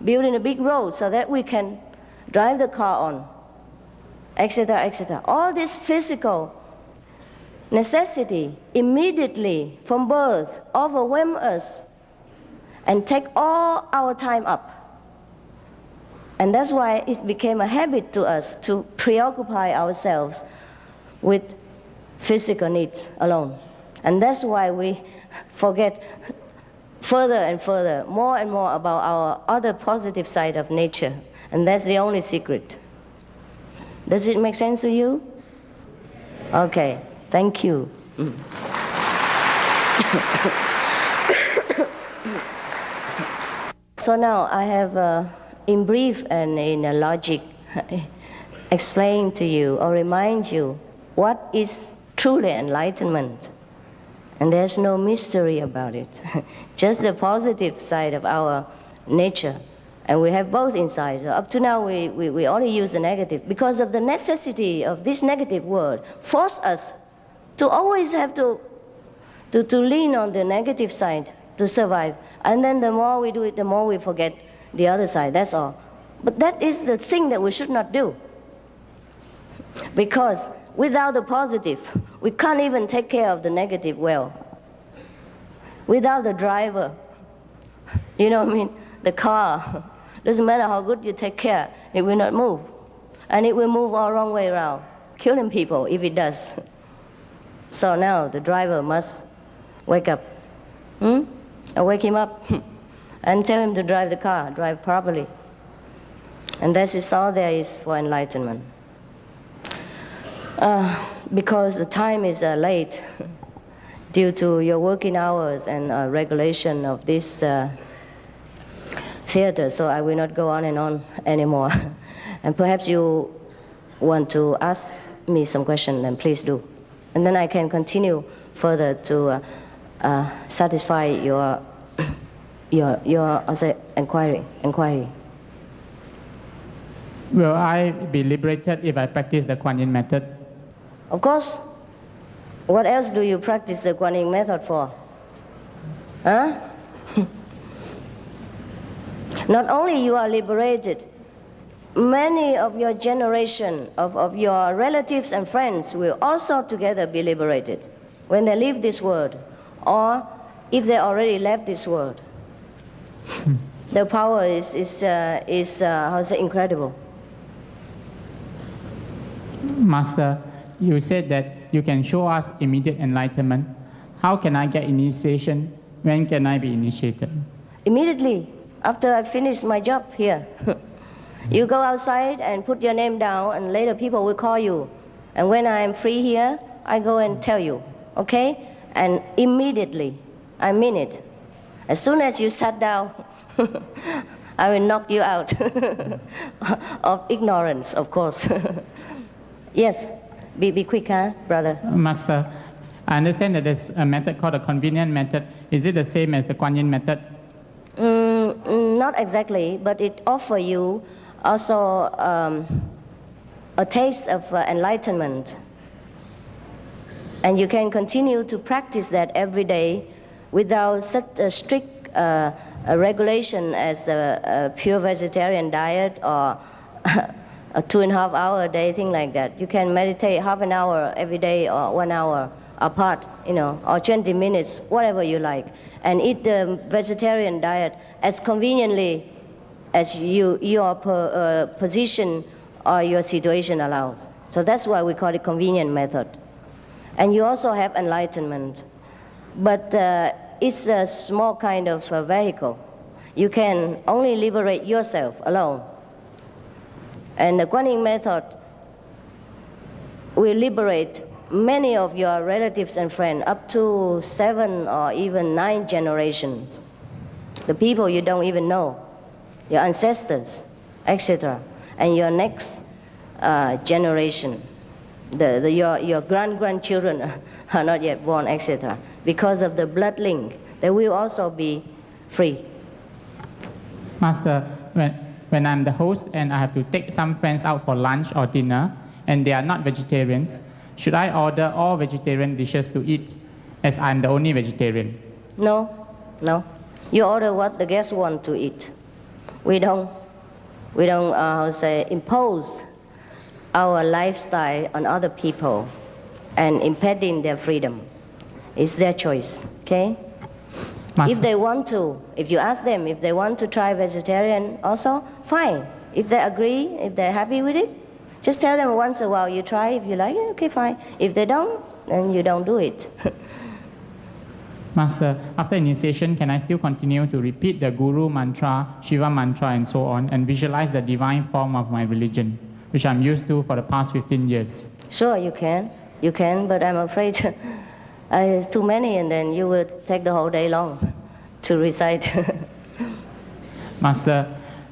building a big road so that we can drive the car on, etc., etc. All this physical necessity immediately from birth overwhelm us and take all our time up. And that's why it became a habit to us to preoccupy ourselves with physical needs alone. And that's why we forget further and further, more and more about our other positive side of nature. And that's the only secret. Does it make sense to you? Okay, thank you. So now I have, in brief and in a logic, explain to you or remind you what is truly enlightenment. And there's no mystery about it. Just the positive side of our nature. And we have both inside. So up to now, we only use the negative because of the necessity of this negative world force us to always have to lean on the negative side to survive. And then the more we do it, the more we forget the other side, that's all. But that is the thing that we should not do. Because without the positive, we can't even take care of the negative well. Without the driver, you know what I mean? The car, doesn't matter how good you take care, it will not move. And it will move all wrong way around, killing people if it does. So now the driver must wake up. Or wake him up and tell him to drive the car, drive properly. And that is all there is for enlightenment. Because the time is late due to your working hours and regulation of this theater, so I will not go on and on anymore. And perhaps you want to ask me some questions, then please do. And then I can continue further to satisfy your your inquiry. Will I be liberated if I practice the Kuan Yin method? Of course. What else do you practice the Kuan Yin method for? Huh? Not only you are liberated, many of your generation, of your relatives and friends will also together be liberated when they leave this world, or if they already left this world. The power is incredible. Master, you said that you can show us immediate enlightenment. How can I get initiation? When can I be initiated? Immediately after I finish my job here. You go outside and put your name down, and later people will call you. And when I am free here, I go and tell you, okay? And immediately, I mean it. As soon as you sat down, I will knock you out of ignorance, of course. Yes, be quick, huh, brother? Master, I understand that there's a method called a convenient method. Is it the same as the Kuan Yin method? Not exactly, but it offers you also a taste of enlightenment. And you can continue to practice that every day without such a strict a regulation as a pure vegetarian diet or a 2.5 hour a day, thing like that. You can meditate half an hour every day or 1 hour apart, or 20 minutes, whatever you like, and eat the vegetarian diet as conveniently as your position or your situation allows. So that's why we call it convenient method. And you also have enlightenment, but it's a small kind of vehicle. You can only liberate yourself alone. And the Kuan Yin method will liberate many of your relatives and friends, up to 7 or even 9 generations. The people you don't even know, your ancestors, etc. And your next generation, your grandchildren are not yet born, etc. Because of the blood link, they will also be free. Master, when I'm the host and I have to take some friends out for lunch or dinner, and they are not vegetarians, should I order all vegetarian dishes to eat, as I'm the only vegetarian? No. You order what the guests want to eat. We don't impose our lifestyle on other people and impeding their freedom. It's their choice, okay? Master. If they want to, if you ask them if they want to try vegetarian also, fine. If they agree, if they're happy with it, just tell them once in a while you try. If you like it, okay, fine. If they don't, then you don't do it. Master, after initiation, can I still continue to repeat the Guru mantra, Shiva mantra, and so on, and visualize the divine form of my religion, which I'm used to for the past 15 years? Sure, you can. You can, but I'm afraid it's too many, and then you will take the whole day long to recite. Master,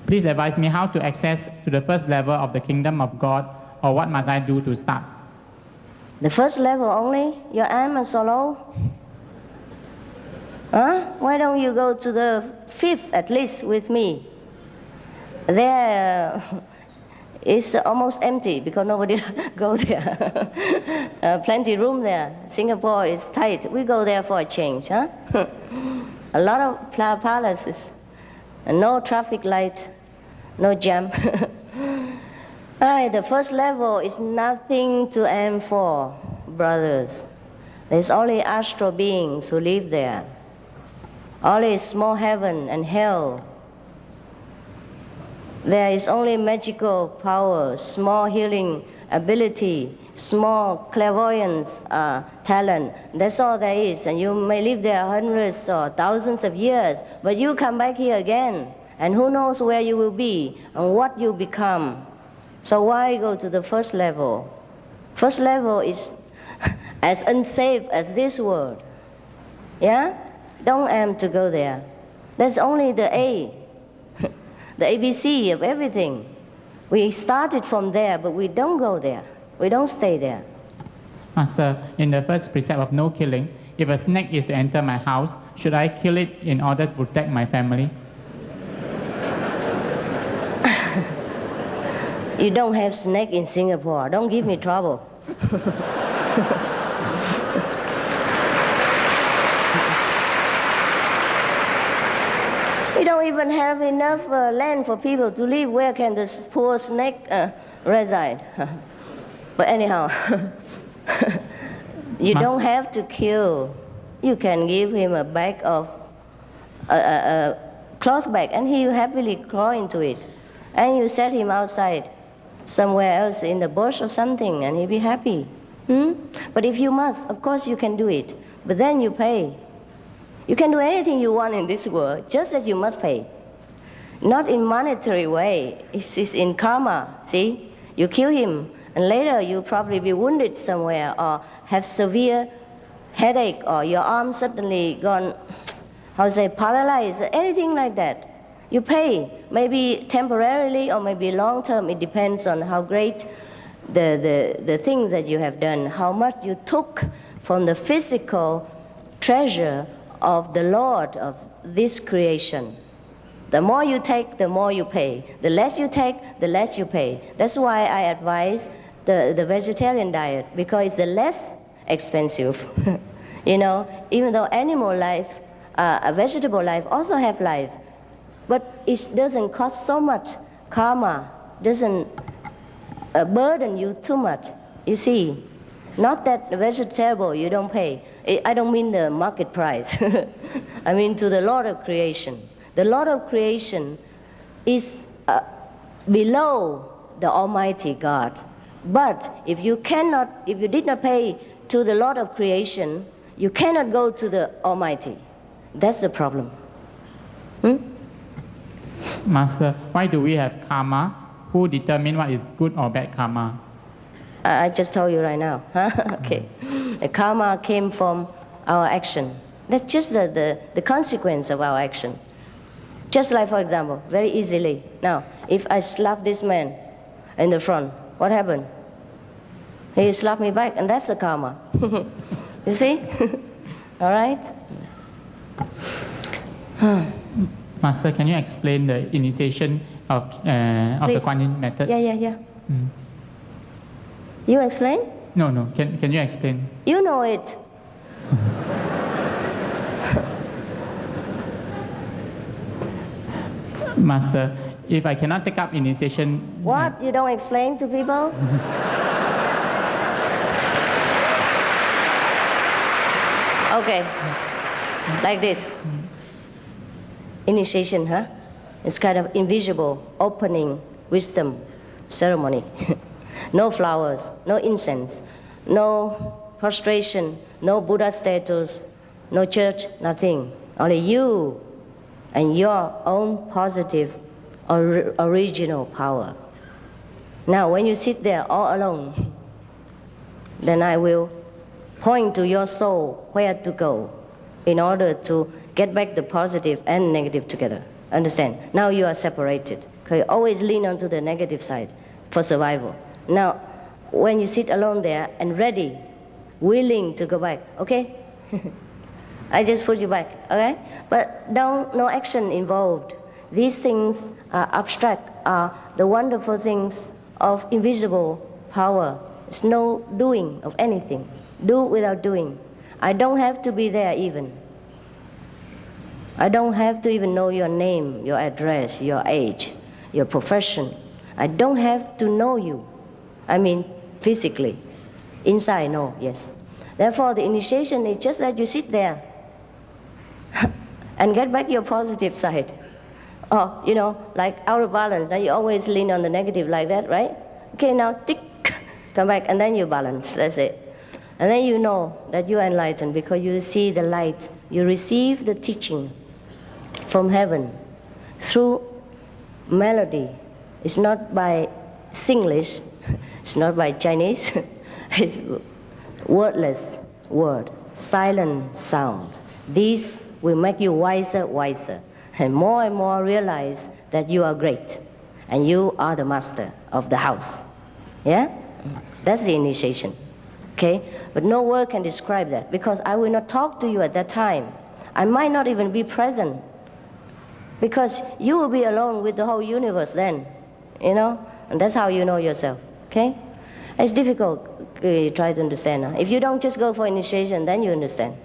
please advise me how to access to the first level of the kingdom of God, or what must I do to start? The first level only? Your aim is so low? Huh? Why don't you go to the 5th at least with me? There it's almost empty because nobody go there. Plenty room there. Singapore is tight. We go there for a change, huh? A lot of palaces, and no traffic light, no jam. The first level is nothing to aim for, brothers. There's only astral beings who live there. Only small heaven and hell. There is only magical power, small healing ability, small clairvoyance talent. That's all there is. And you may live there hundreds or thousands of years, but you come back here again, and who knows where you will be and what you become. So why go to the first level? First level is as unsafe as this world. Yeah? Don't aim to go there. That's only the A, the ABC of everything. We started from there, but we don't go there. We don't stay there. Master, in the first precept of no killing, if a snake is to enter my house, should I kill it in order to protect my family? You don't have snake in Singapore. Don't give me trouble. We don't even have enough land for people to live. Where can this poor snake reside? But anyhow, you don't have to kill. You can give him a bag of a cloth bag, and he will happily crawl into it. And you set him outside, somewhere else in the bush or something, and he'll be happy. But if you must, of course you can do it. But then you pay. You can do anything you want in this world, just as you must pay. Not in monetary way. It's in karma. See, you kill him, and later you'll probably be wounded somewhere, or have severe headache, or your arm suddenly gone, paralyzed, anything like that. You pay, maybe temporarily or maybe long term. It depends on how great the things that you have done, how much you took from the physical treasure of the Lord of this creation. The more you take, the more you pay. The less you take, the less you pay. That's why I advise the vegetarian diet, because it's the less expensive. You know, even though animal life, a vegetable life also have life, but it doesn't cost so much. Karma doesn't burden you too much. You see, not that vegetable you don't pay. I don't mean the market price. I mean to the Lord of creation. The Lord of creation is below the Almighty God. But if you did not pay to the Lord of creation, you cannot go to the Almighty. That's the problem. Master, why do we have karma? Who determine what is good or bad karma? I just told you right now. Okay. The karma came from our action. That's just the consequence of our action. Just like, for example, very easily. Now, if I slap this man in the front, what happened? He slapped me back, and that's the karma. You see? All right? Master, can you explain the initiation of the Kuan Yin method? Yeah. You explain? No. Can you explain? You know it. Master, if I cannot take up initiation... What? You don't explain to people? Okay. Like this. Initiation, huh? It's kind of invisible opening wisdom ceremony. No flowers, no incense, no prostration, no Buddha statues, no church, nothing. Only you and your own positive original power. Now, when you sit there all alone, then I will point to your soul where to go in order to get back the positive and negative together. Understand? Now you are separated. Okay? Always lean onto the negative side for survival. Now, when you sit alone there and ready, willing to go back, okay? I just put you back, okay? But no action involved. These things are abstract, are the wonderful things of invisible power. It's no doing of anything. Do without doing. I don't have to be there even. I don't have to even know your name, your address, your age, your profession. I don't have to know you. I mean, physically. Inside, no, yes. Therefore, the initiation is just that you sit there and get back your positive side. Or, you know, like out of balance. Now you always lean on the negative like that, right? Okay, now tick, come back, and then you balance. That's it. And then you know that you are enlightened because you see the light. You receive the teaching from heaven through melody. It's not by Singlish. It's not by Chinese. It's wordless word, silent sound. These will make you wiser, and more realize that you are great, and you are the master of the house. Yeah? That's the initiation. Okay? But no word can describe that, because I will not talk to you at that time. I might not even be present, because you will be alone with the whole universe then, and that's how you know yourself. Okay? It's difficult. Try to understand. If you don't just go for initiation, then you understand.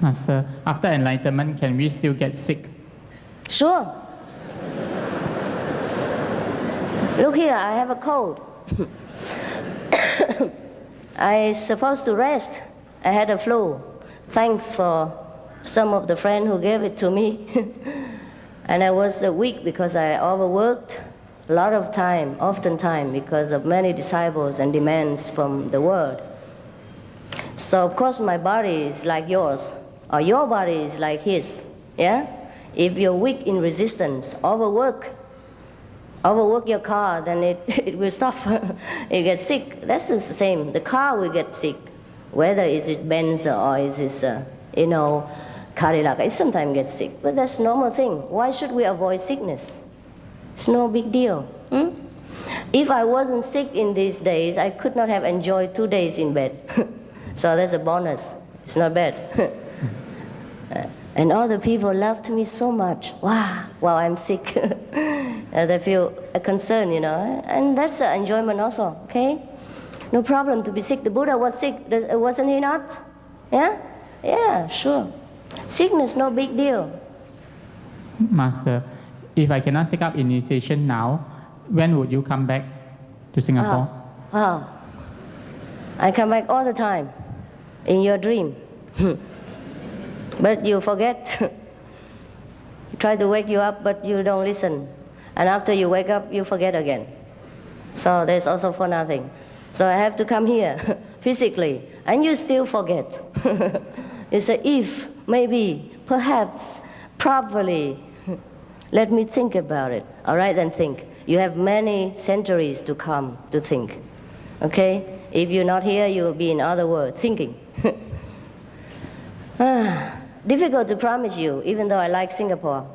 Master, after enlightenment, can we still get sick? Sure. Look here, I have a cold. I'm supposed to rest. I had a flu. Thanks for some of the friends who gave it to me. And I was weak because I overworked a lot of time, often time, because of many disciples and demands from the world. So of course my body is like yours, or your body is like his. Yeah? If you're weak in resistance, overwork your car, then it will stop. You get sick. That's the same. The car will get sick, whether is it Benz or is it Cadillac. It sometimes gets sick, but that's a normal thing. Why should we avoid sickness? It's no big deal. If I wasn't sick in these days, I could not have enjoyed 2 days in bed. So that's a bonus. It's not bad. And all the people loved me so much. Wow, while I'm sick. They feel a concern, and that's an enjoyment also, okay? No problem to be sick. The Buddha was sick, wasn't he not? Yeah? Yeah, sure. Sickness, no big deal. Master, if I cannot take up initiation now, when would you come back to Singapore? I come back all the time, in your dream. But you forget. Try to wake you up, but you don't listen. And after you wake up, you forget again. So there's also for nothing. So I have to come here, physically, and you still forget. You say, if, maybe, perhaps, probably. Let me think about it. All right, then think. You have many centuries to come to think. Okay? If you're not here, you will be in other world, thinking. Difficult to promise you, even though I like Singapore.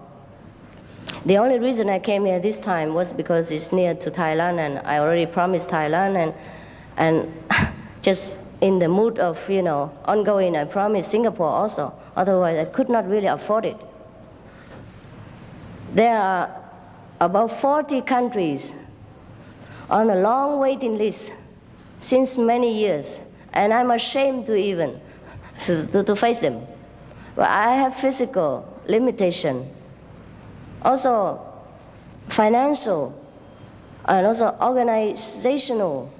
The only reason I came here this time was because it's near to Thailand, and I already promised Thailand, and just in the mood of, ongoing, I promised Singapore also. Otherwise, I could not really afford it. There are about 40 countries on a long waiting list since many years, and I'm ashamed to even to face them. But I have physical limitation, also financial, and also organizational,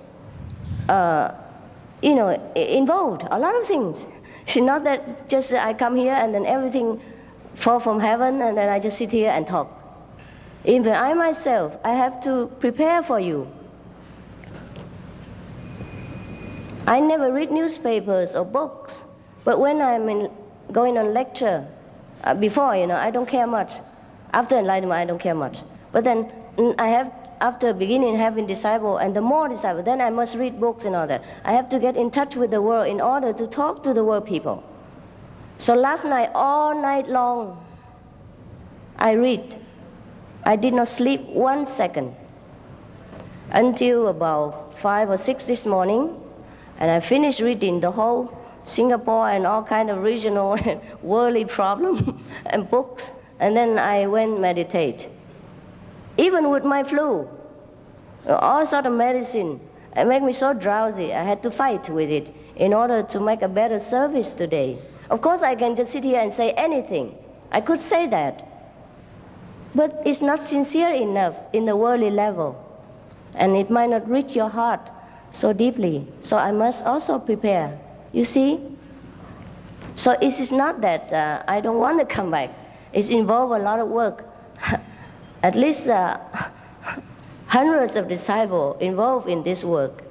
involved, a lot of things. It's not that just I come here and then everything fall from heaven and then I just sit here and talk. Even I myself, I have to prepare for you. I never read newspapers or books, but when I'm going on lecture, before, I don't care much. After enlightenment, I don't care much. But then I have, after beginning having disciple and the more disciple, then I must read books and all that. I have to get in touch with the world in order to talk to the world people. So last night, all night long, I read. I did not sleep 1 second until about 5 or 6 this morning, and I finished reading the whole Singapore and all kind of regional and worldly problem and books, and then I went meditate. Even with my flu, all sort of medicine, it made me so drowsy. I had to fight with it in order to make a better service today. Of course, I can just sit here and say anything. I could say that. But it's not sincere enough in the worldly level. And it might not reach your heart so deeply. So I must also prepare. You see? So it is not that I don't want to come back. It's involved a lot of work. At least hundreds of disciples involved in this work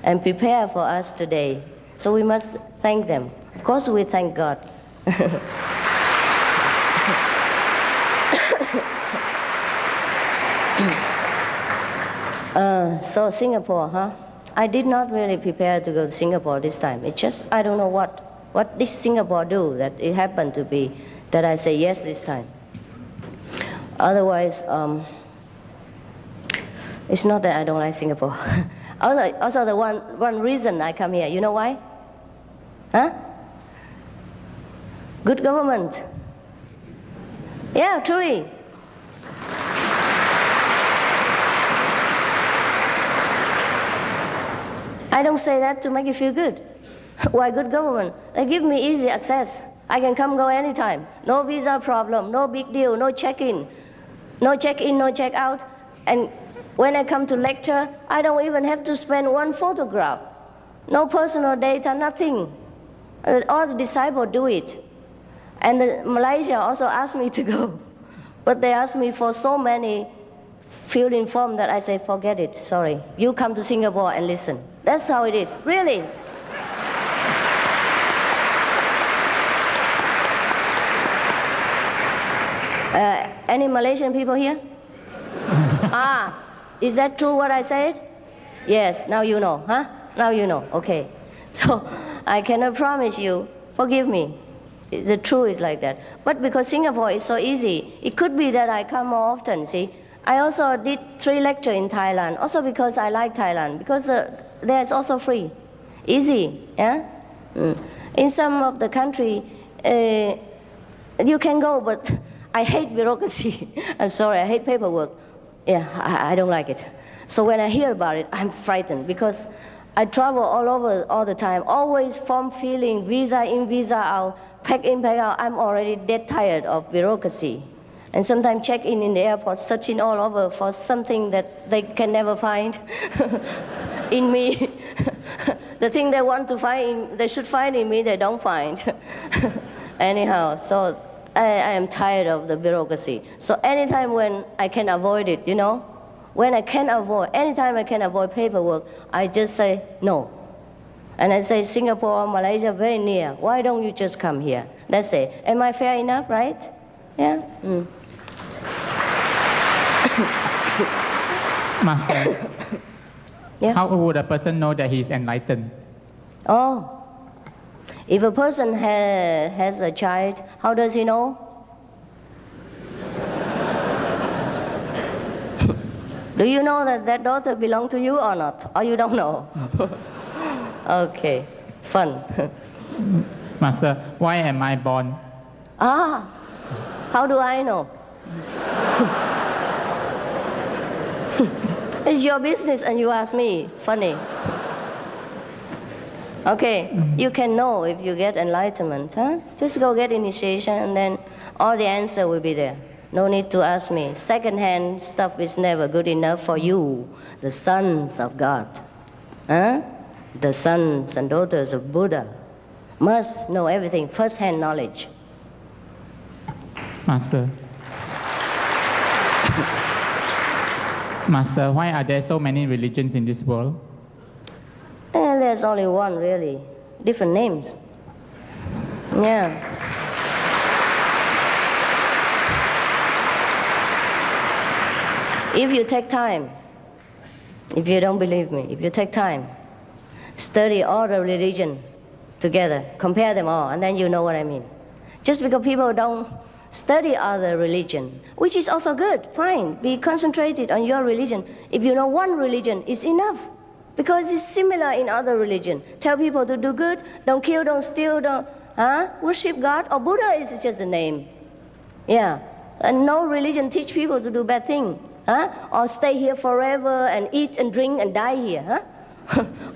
and prepare for us today. So we must thank them. Of course, we thank God. So Singapore, I did not really prepare to go to Singapore this time. It's just, I don't know what this Singapore do that it happened to be that I say yes this time. Otherwise, It's not that I don't like Singapore. Also the one reason I come here, you know why? Huh? Good government. Yeah, truly. I don't say that to make you feel good. Why good government? They give me easy access. I can come go anytime. No visa problem, no big deal, no check-in, no check-out. And when I come to lecture, I don't even have to spend one photograph. No personal data, nothing. All the disciples do it. And Malaysia also asked me to go. But they asked me for so many fill-in form that I say, forget it, sorry. You come to Singapore and listen. That's how it is, really. Any Malaysian people here? Is that true what I said? Yes, now you know, huh? Now you know, okay. So I cannot promise you, forgive me. The truth is like that. But because Singapore is so easy, it could be that I come more often, see? I also did 3 lectures in Thailand, also because I like Thailand, because there it's also free, easy, yeah? In some of the country, you can go, but I hate bureaucracy. I'm sorry, I hate paperwork. Yeah, I don't like it. So when I hear about it, I'm frightened because I travel all over all the time, always form filling, visa in, visa out, pack in, pack out. I'm already dead tired of bureaucracy. And sometimes check in the airport, searching all over for something that they can never find in me. The thing they want to find, they should find in me, they don't find. Anyhow, so I am tired of the bureaucracy. So anytime when I can avoid it, you know, when I can avoid, anytime I can avoid paperwork, I just say no. And I say, Singapore, Malaysia, very near. Why don't you just come here? That's it. Am I fair enough, right? Yeah? Master, Yeah? how would a person know that he is enlightened? Oh, if a person has a child, how does he know? Do you know that that daughter belongs to you or not? Or you don't know? Okay, fun. Master, why am I born? How do I know? It's your business and you ask me. Funny. Okay, you can know if you get enlightenment, huh? Just go get initiation and then all the answer will be there. No need to ask me. Second-hand stuff is never good enough for you, the sons of God. Huh? The sons and daughters of Buddha must know everything, first-hand knowledge. Master. Master, why are there so many religions in this world? And there's only one, really. Different names. Yeah. If you take time, if you don't believe me, if you take time, study all the religion together, compare them all, and then you know what I mean. Just because people don't study other religion, which is also good, fine. Be concentrated on your religion. If you know one religion, it's enough. Because it's similar in other religion. Tell people to do good, don't kill, don't steal, don't worship God, or Buddha is just a name. Yeah. And no religion teach people to do bad thing. Or stay here forever and eat and drink and die here.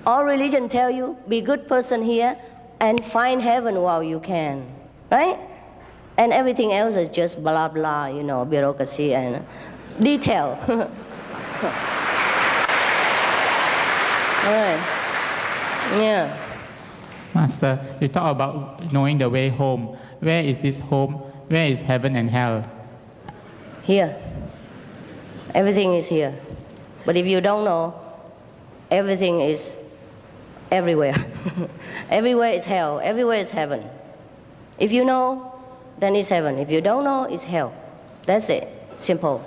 All religion tell you, be good person here and find heaven while you can. Right? And everything else is just blah, blah, you know, bureaucracy and detail. All right. Yeah. Master, you talk about knowing the way home. Where is this home? Where is heaven and hell? Here. Everything is here. But if you don't know, everything is everywhere. Everywhere is hell. Everywhere is heaven. If you know, then it's heaven. If you don't know, it's hell. That's it. Simple.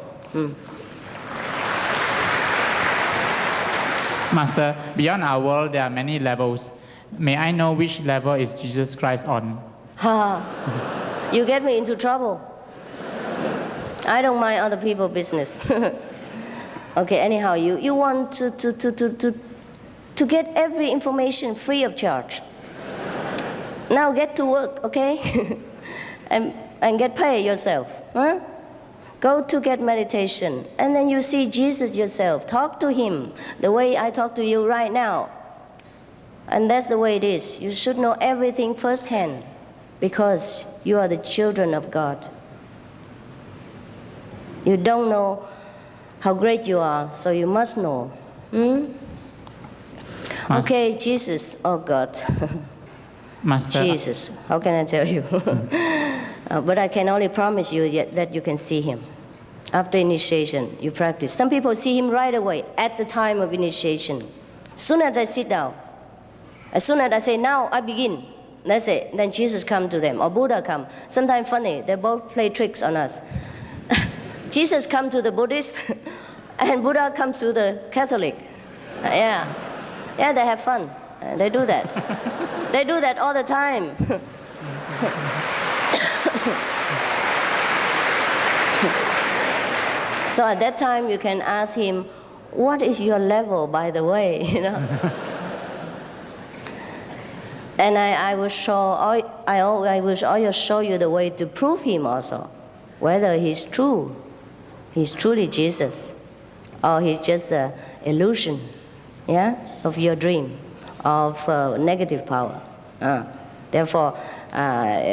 Master, beyond our world, there are many levels. May I know which level is Jesus Christ on? You get me into trouble. I don't mind other people's business. Okay, anyhow, you want to get every information free of charge. Now get to work, okay? and get paid yourself. Huh? Go to get meditation. And then you see Jesus yourself. Talk to him the way I talk to you right now. And that's the way it is. You should know everything firsthand because you are the children of God. You don't know how great you are, so you must know. Okay, Jesus. Oh, God. Master. Jesus. How can I tell you? But I can only promise you that you can see him. After initiation, you practice. Some people see him right away at the time of initiation. As soon as I sit down, as soon as I say, now I begin, that's it. Then Jesus comes to them, or Buddha comes. Sometimes funny, they both play tricks on us. Jesus comes to the Buddhist, and Buddha comes to the Catholic. Yeah, they have fun. They do that. They do that all the time. So at that time, you can ask him, what is your level, by the way, you know? And I will show you the way to prove him also, whether he's true, he's truly Jesus, or he's just an illusion, yeah, of your dream, of negative power. Therefore,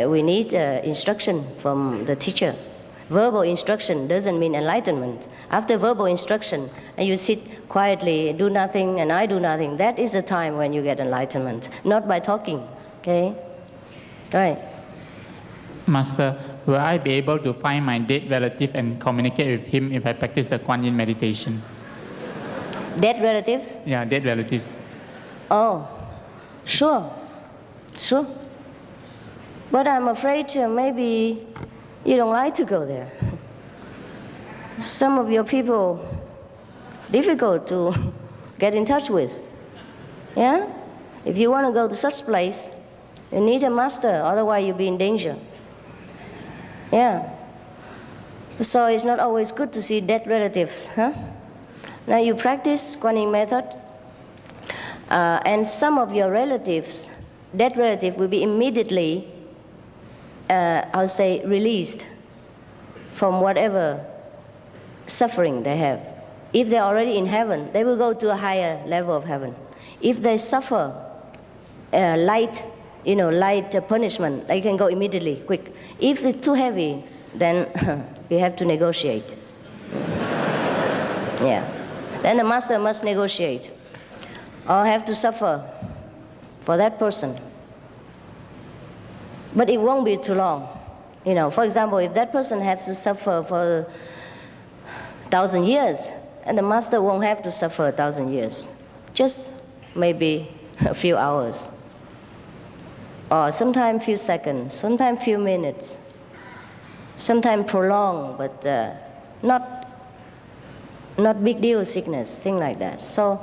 we need instruction from the teacher. Verbal instruction doesn't mean enlightenment. After verbal instruction, and you sit quietly, do nothing, and I do nothing, that is the time when you get enlightenment, not by talking, okay? Right. Master, will I be able to find my dead relative and communicate with him if I practice the Kuan Yin meditation? Dead relatives? Yeah, dead relatives. Oh, sure. But I'm afraid maybe you don't like to go there. Some of your people, difficult to get in touch with. Yeah? If you want to go to such place, you need a master, otherwise you'll be in danger. Yeah. So it's not always good to see dead relatives, huh? Now you practice Kuan Yin method, and some of your relatives, dead relative, will be immediately I'll say, released from whatever suffering they have. If they're already in heaven, they will go to a higher level of heaven. If they suffer light punishment, they can go immediately, quick. If it's too heavy, then we have to negotiate. Yeah. Then the master must negotiate, or have to suffer for that person. But it won't be too long. You know, for example, if that person has to suffer for 1,000 years, and the master won't have to suffer 1,000 years, just maybe a few hours, or sometimes few seconds, sometimes few minutes, sometimes prolonged, but not big deal sickness, thing like that. So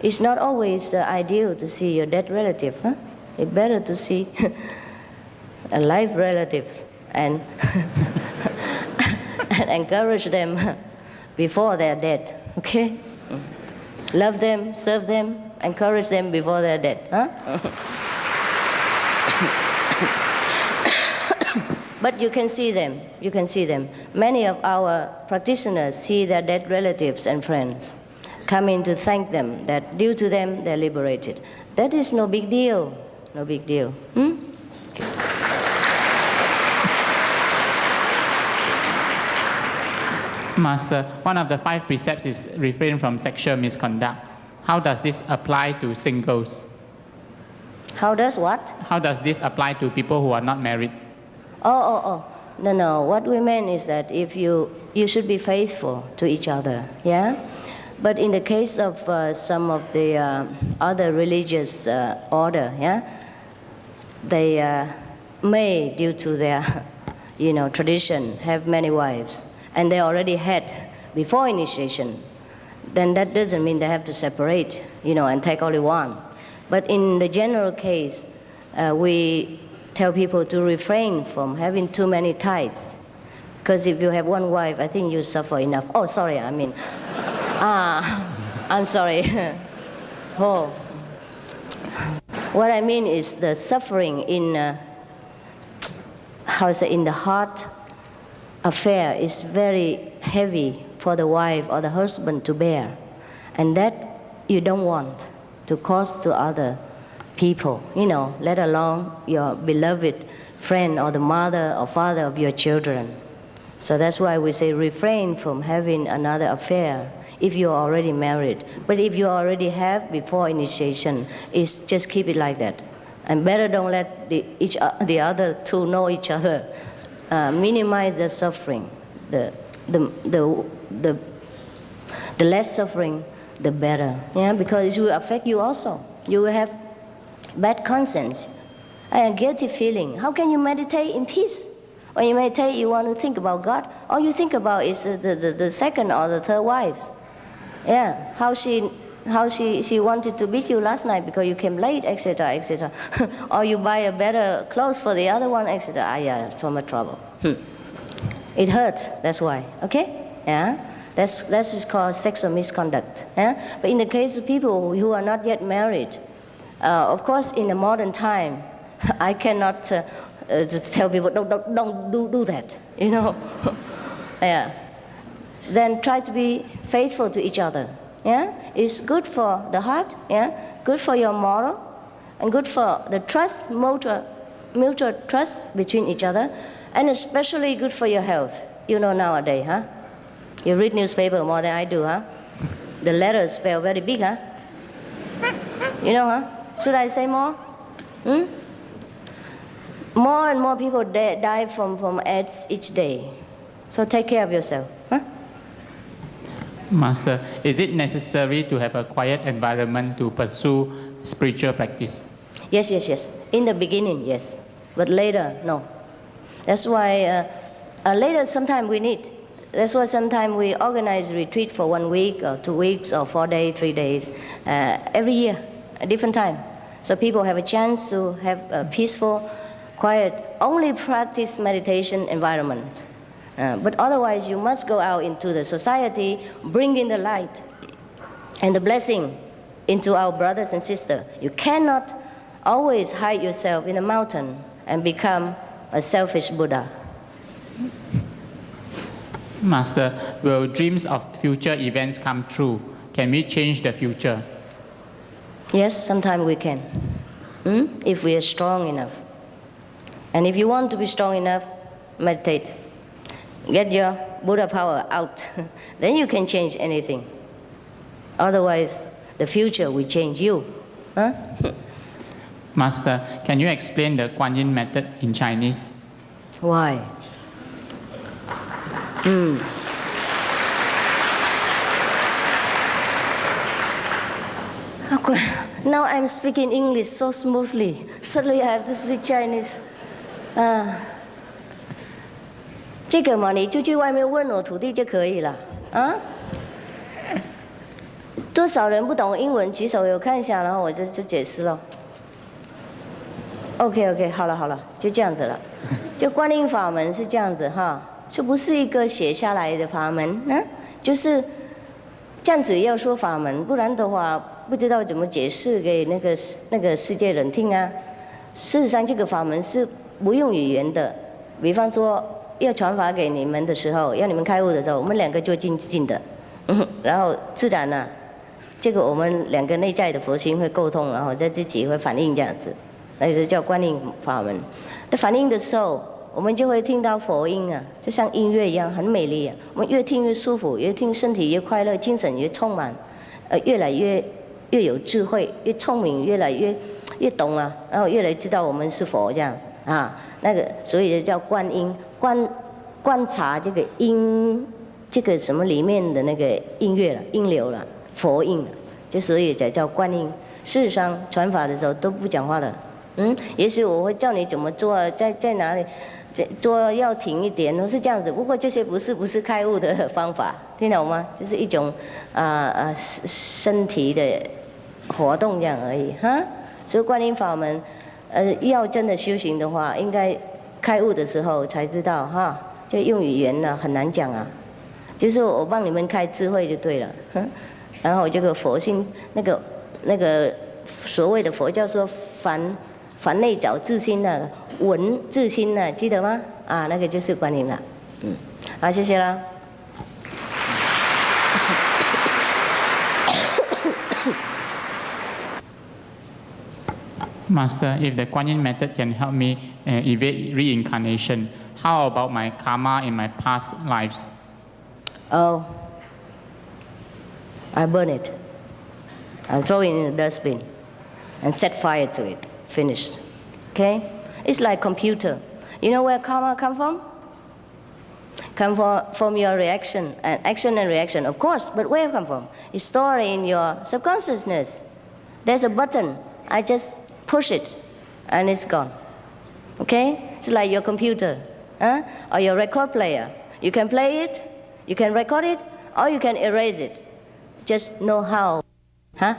it's not always ideal to see your dead relative. Huh? It's better to see alive relatives and and encourage them before they're dead. Okay? Love them, serve them, encourage them before they're dead. Huh? But you can see them. You can see them. Many of our practitioners see their dead relatives and friends, come in to thank them that due to them they're liberated. That is no big deal. No big deal. Master, one of the 5 precepts is refrain from sexual misconduct. How does this apply to singles? How does what? How does this apply to people who are not married? No. What we meant is that if you should be faithful to each other, yeah? But in the case of some of the other religious order, yeah? They may, due to their, tradition, have many wives. And they already had before initiation, then that doesn't mean they have to separate, and take only one. But in the general case, we tell people to refrain from having too many tithes. Because if you have one wife, I think you suffer enough. Oh, sorry, I mean, I'm sorry. Oh. What I mean is the suffering in, in the heart affair is very heavy for the wife or the husband to bear. And that you don't want to cause to other people, let alone your beloved friend or the mother or father of your children. So that's why we say refrain from having another affair if you're already married. But if you already have before initiation, it's just keep it like that. And better don't let the other two know each other. Minimize the suffering. The less suffering, the better. Yeah, because it will affect you also. You will have bad conscience and a guilty feeling. How can you meditate in peace? When you meditate, you want to think about God. All you think about is the second or the third wife. Yeah, how she wanted to beat you last night because you came late, etc., etc. Or you buy a better clothes for the other one, etc. Yeah, so much trouble. It hurts. That's why. Okay? Yeah. That's is called sexual misconduct. Yeah? But in the case of people who are not yet married, of course, in the modern time, I cannot tell people don't do that. Yeah. Then try to be faithful to each other. Yeah, it's good for the heart. Yeah, good for your moral, and good for the trust, mutual trust between each other, and especially good for your health. Nowadays, huh? You read newspaper more than I do, huh? The letters spell very big, huh? Huh? Should I say more? More and more people die from AIDS each day. So take care of yourself, huh? Master, is it necessary to have a quiet environment to pursue spiritual practice? Yes. In the beginning, yes. But later, no. That's why later sometimes we need. That's why sometimes we organize retreat for 1 week or 2 weeks or 4 days, 3 days, every year, a different time. So people have a chance to have a peaceful, quiet, only practice meditation environment. But otherwise, you must go out into the society, bring in the light and the blessing into our brothers and sisters. You cannot always hide yourself in a mountain and become a selfish Buddha. Master, will dreams of future events come true? Can we change the future? Yes, sometimes we can, if we are strong enough. And if you want to be strong enough, meditate. Get your Buddha power out. Then you can change anything. Otherwise, the future will change you. Huh? Master, can you explain the Kuan Yin method in Chinese? Why? Now I'm speaking English so smoothly. Suddenly I have to speak Chinese. 这个嘛，你就去外面问我徒弟就可以了啊。多少人不懂英文举手，有看一下，然后我就解释了。OK， 好了，就这样子了。就观音法门是这样子哈，就不是一个写下来的法门，就是这样子要说法门，不然的话不知道怎么解释给那个世界人听啊。事实上，这个法门是不用语言的，比方说。要传法给你们的时候，要你们开悟的时候，我们两个就静的，然后自然呢，这个我们两个内在的佛心会沟通，然后在自己会反应这样子，那就是叫观音法门。在反应的时候，我们就会听到佛音啊，就像音乐一样，很美丽啊。我们越听越舒服，越听身体越快乐，精神越充满，越来越有智慧，越聪明，越来越懂啊，然后越来越知道我们是佛这样子啊。那个所以叫观音。观察这个音，这个什么里面的那个音乐了，音流了，佛音了，就所以才叫观音。事实上传法的时候都不讲话的，也许我会叫你怎么做，在哪里做要停一点，是这样子。不过这些不是开悟的方法，听懂吗？就是一种身体的活动这样而已哈。所以观音法门，要真的修行的话，应该。开悟的时候才知道哈，就用语言呢很难讲啊，就是我帮你们开智慧就对了。然后这个佛心，那个所谓的佛叫做凡内找自心的闻自心的，记得吗？啊，那个就是观音了。好，谢谢啦。Master, if the Kuan Yin method can help me evade reincarnation, how about my karma in my past lives? Oh, I burn it. I throw it in the dustbin and set fire to it. Finished. Okay? It's like computer. You know where karma come from? Come from your reaction and action and reaction, of course. But where it come from? It's stored in your subconsciousness. There's a button. I just push it, and it's gone. Okay? It's like your computer, or your record player. You can play it, you can record it, or you can erase it. Just know how. Huh?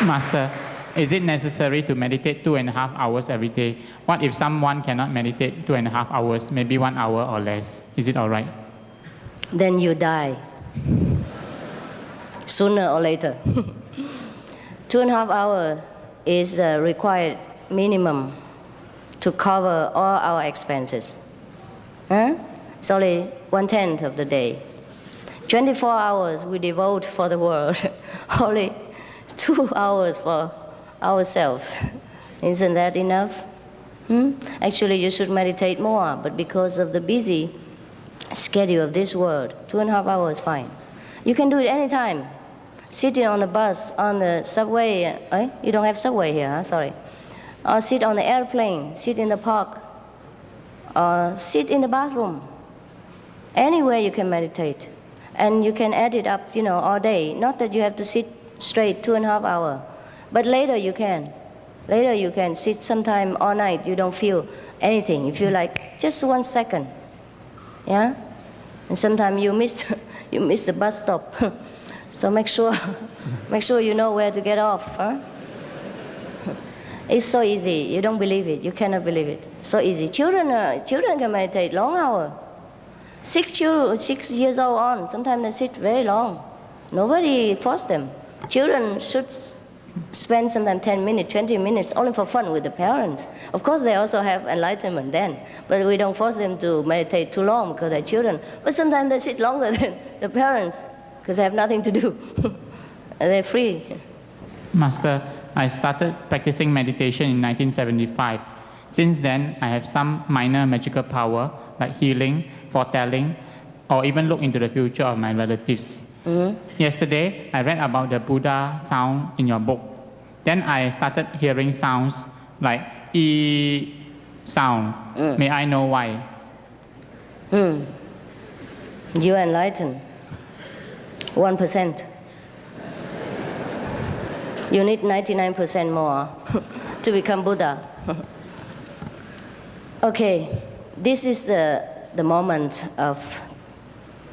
Master, is it necessary to meditate 2.5 hours every day? What if someone cannot meditate 2.5 hours, maybe 1 hour or less? Is it all right? Then you die. Sooner or later. 2.5 hours is required minimum to cover all our expenses. It's only 1/10 of the day. 24 hours we devote for the world. Only 2 hours for ourselves. Isn't that enough? Actually, you should meditate more, but because of the busy schedule of this world, 2.5 hours is fine. You can do it anytime. Sitting on the bus, on the subway. You don't have subway here, huh? Sorry. Or sit on the airplane, sit in the park, or sit in the bathroom. Anywhere you can meditate. And you can add it up, all day. Not that you have to sit straight 2.5 hours. But later you can. Later you can sit sometime all night. You don't feel anything. You feel like just 1 second. Yeah? And sometimes you miss the bus stop. So make sure you know where to get off. Huh? It's so easy. You don't believe it. You cannot believe it. So easy. Children can meditate long hour. 6 years old on, sometimes they sit very long. Nobody force them. Children should spend sometimes 10 minutes, 20 minutes only for fun with the parents. Of course, they also have enlightenment then, but we don't force them to meditate too long because they're children. But sometimes they sit longer than the parents because they have nothing to do. They're free. Master, I started practicing meditation in 1975. Since then, I have some minor magical power like healing, foretelling, or even look into the future of my relatives. Yesterday, I read about the Buddha sound in your book. Then I started hearing sounds like E sound. May I know why? You enlighten. 1%. You need 99% more to become Buddha. Okay, this is the moment of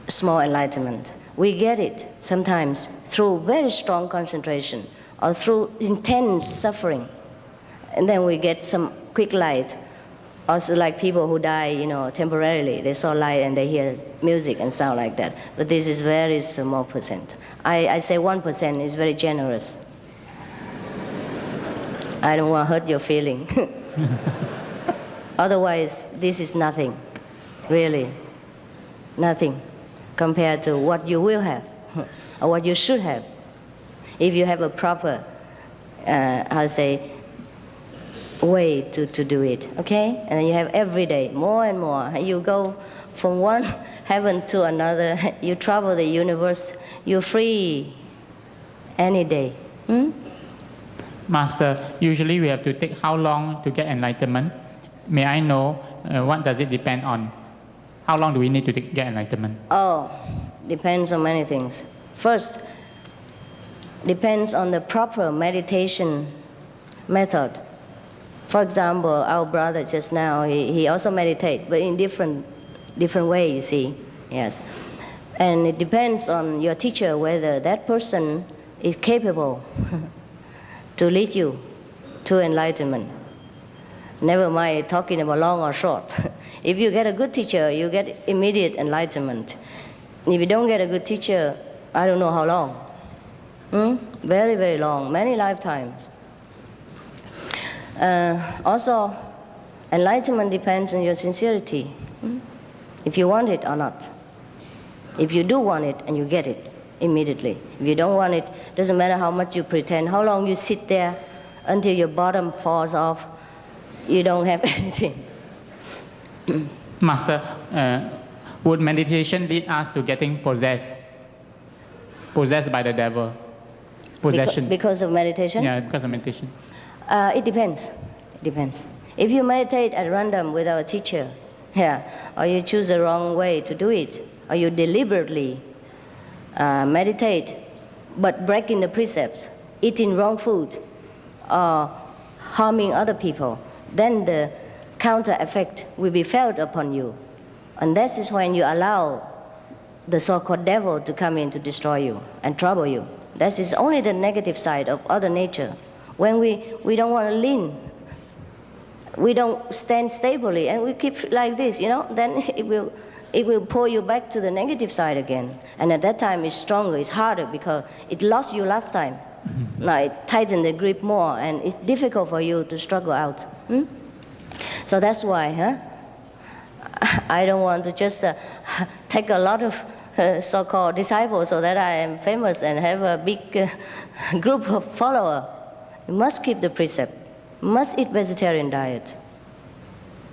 small enlightenment. We get it sometimes through very strong concentration or through intense suffering. And then we get some quick light. Also like people who die, temporarily. They saw light and they hear music and sound like that. But this is very small percent. I say 1% is very generous. I don't want to hurt your feeling. Otherwise, this is nothing, really. Nothing compared to what you will have or what you should have if you have a proper, way to do it, okay? And then you have every day, more and more. You go from one heaven to another. You travel the universe. You're free any day. Master, usually we have to take how long to get enlightenment? May I know what does it depend on? How long do we need to get enlightenment? Oh, depends on many things. First, depends on the proper meditation method. For example, our brother just now, he also meditates, but in different ways, you see. Yes. And it depends on your teacher whether that person is capable to lead you to enlightenment. Never mind talking about long or short. If you get a good teacher, you get immediate enlightenment. If you don't get a good teacher, I don't know how long. Very, very long, many lifetimes. Also, enlightenment depends on your sincerity. If you want it or not. If you do want it and you get it immediately. If you don't want it, doesn't matter how much you pretend, how long you sit there until your bottom falls off, you don't have anything. Master, would meditation lead us to getting possessed? Possessed by the devil? Possession. Because of meditation? Yeah, because of meditation. It depends. It depends. If you meditate at random without a teacher, or you choose the wrong way to do it, or you deliberately meditate but breaking the precepts, eating wrong food, or harming other people, then the counter effect will be felt upon you. And this is when you allow the so-called devil to come in to destroy you and trouble you. That is only the negative side of other nature. When we don't want to lean, we don't stand stably, and we keep like this, then it will pull you back to the negative side again. And at that time, it's stronger, it's harder, because it lost you last time. Now it tightens the grip more, and it's difficult for you to struggle out. So that's why, I don't want to just take a lot of so-called disciples so that I am famous and have a big group of followers. You must keep the precept. You must eat vegetarian diet.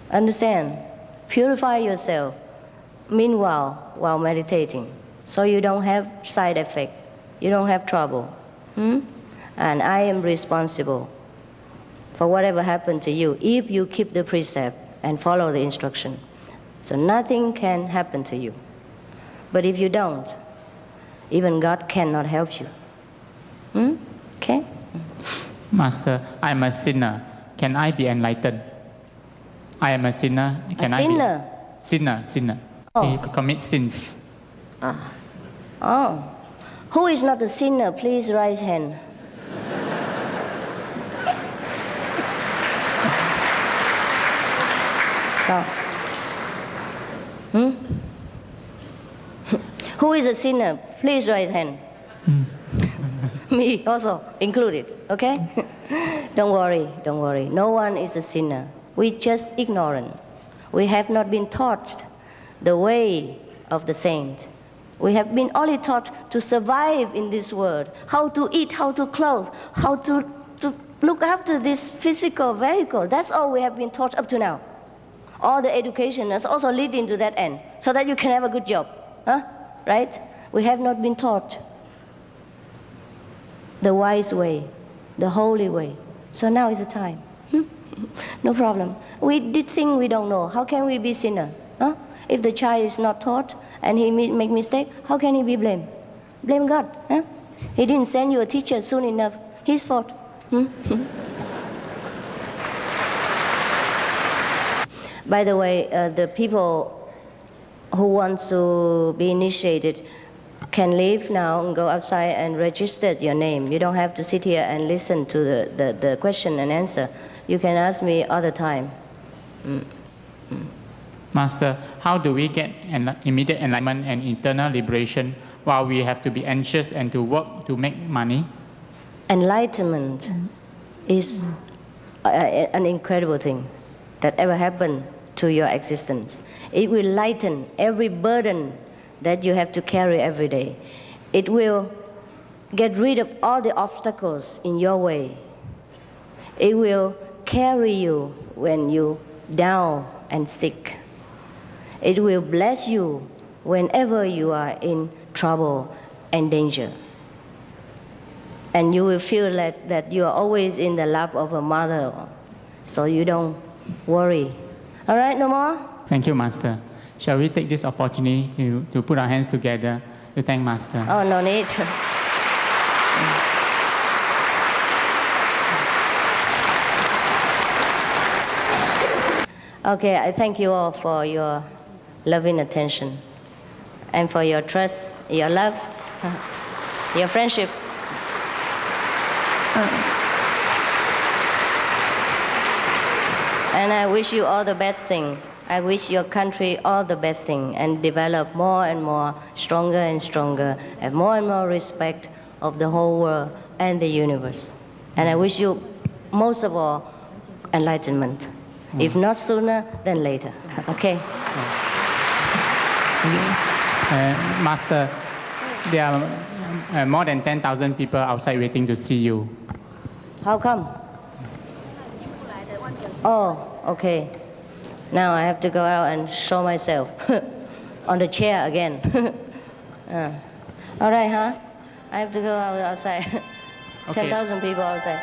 Understand? Purify yourself. Meanwhile, while meditating, so you don't have side effect, you don't have trouble. And I am responsible for whatever happened to you if you keep the precept and follow the instruction. So nothing can happen to you. But if you don't, even God cannot help you. Okay? Master, I am a sinner. Can I be enlightened? I am a sinner. Can I sinner? Be? Sinner. He commits sins. Who is not a sinner? Please raise hand. Who is a sinner? Please raise hand. Me also included, okay? Don't worry. No one is a sinner. We just ignorant. We have not been taught the way of the saint. We have been only taught to survive in this world, how to eat, how to clothe, how to look after this physical vehicle. That's all we have been taught up to now. All the education is also leading to that end, so that you can have a good job. Right? We have not been taught the wise way, the holy way. So now is the time. No problem. We did think we don't know. How can we be sinner? If the child is not taught and he make mistake, how can he be blamed? Blame God. He didn't send you a teacher soon enough. His fault. By the way, the people who want to be initiated can leave now and go outside and register your name. You don't have to sit here and listen to the question and answer. You can ask me all the time. Master, how do we get immediate enlightenment and eternal liberation while we have to be anxious and to work to make money? Enlightenment is an incredible thing that ever happened to your existence. It will lighten every burden that you have to carry every day. It will get rid of all the obstacles in your way. It will carry you when you're down and sick. It will bless you whenever you are in trouble and danger. And you will feel that you are always in the lap of a mother, so you don't worry. All right, no more? Thank you, Master. Shall we take this opportunity to put our hands together to thank Master? Oh, no need. Okay, I thank you all for your loving attention and for your trust, your love, your friendship. And I wish you all the best things. I wish your country all the best thing and develop more and more, stronger and stronger, and more respect of the whole world and the universe. And I wish you, most of all, enlightenment. If not sooner, then later. Okay? Master, there are more than 10,000 people outside waiting to see you. How come? Oh, okay. Now I have to go out and show myself on the chair again. All right, huh? I have to go outside. Okay. 10,000 people outside.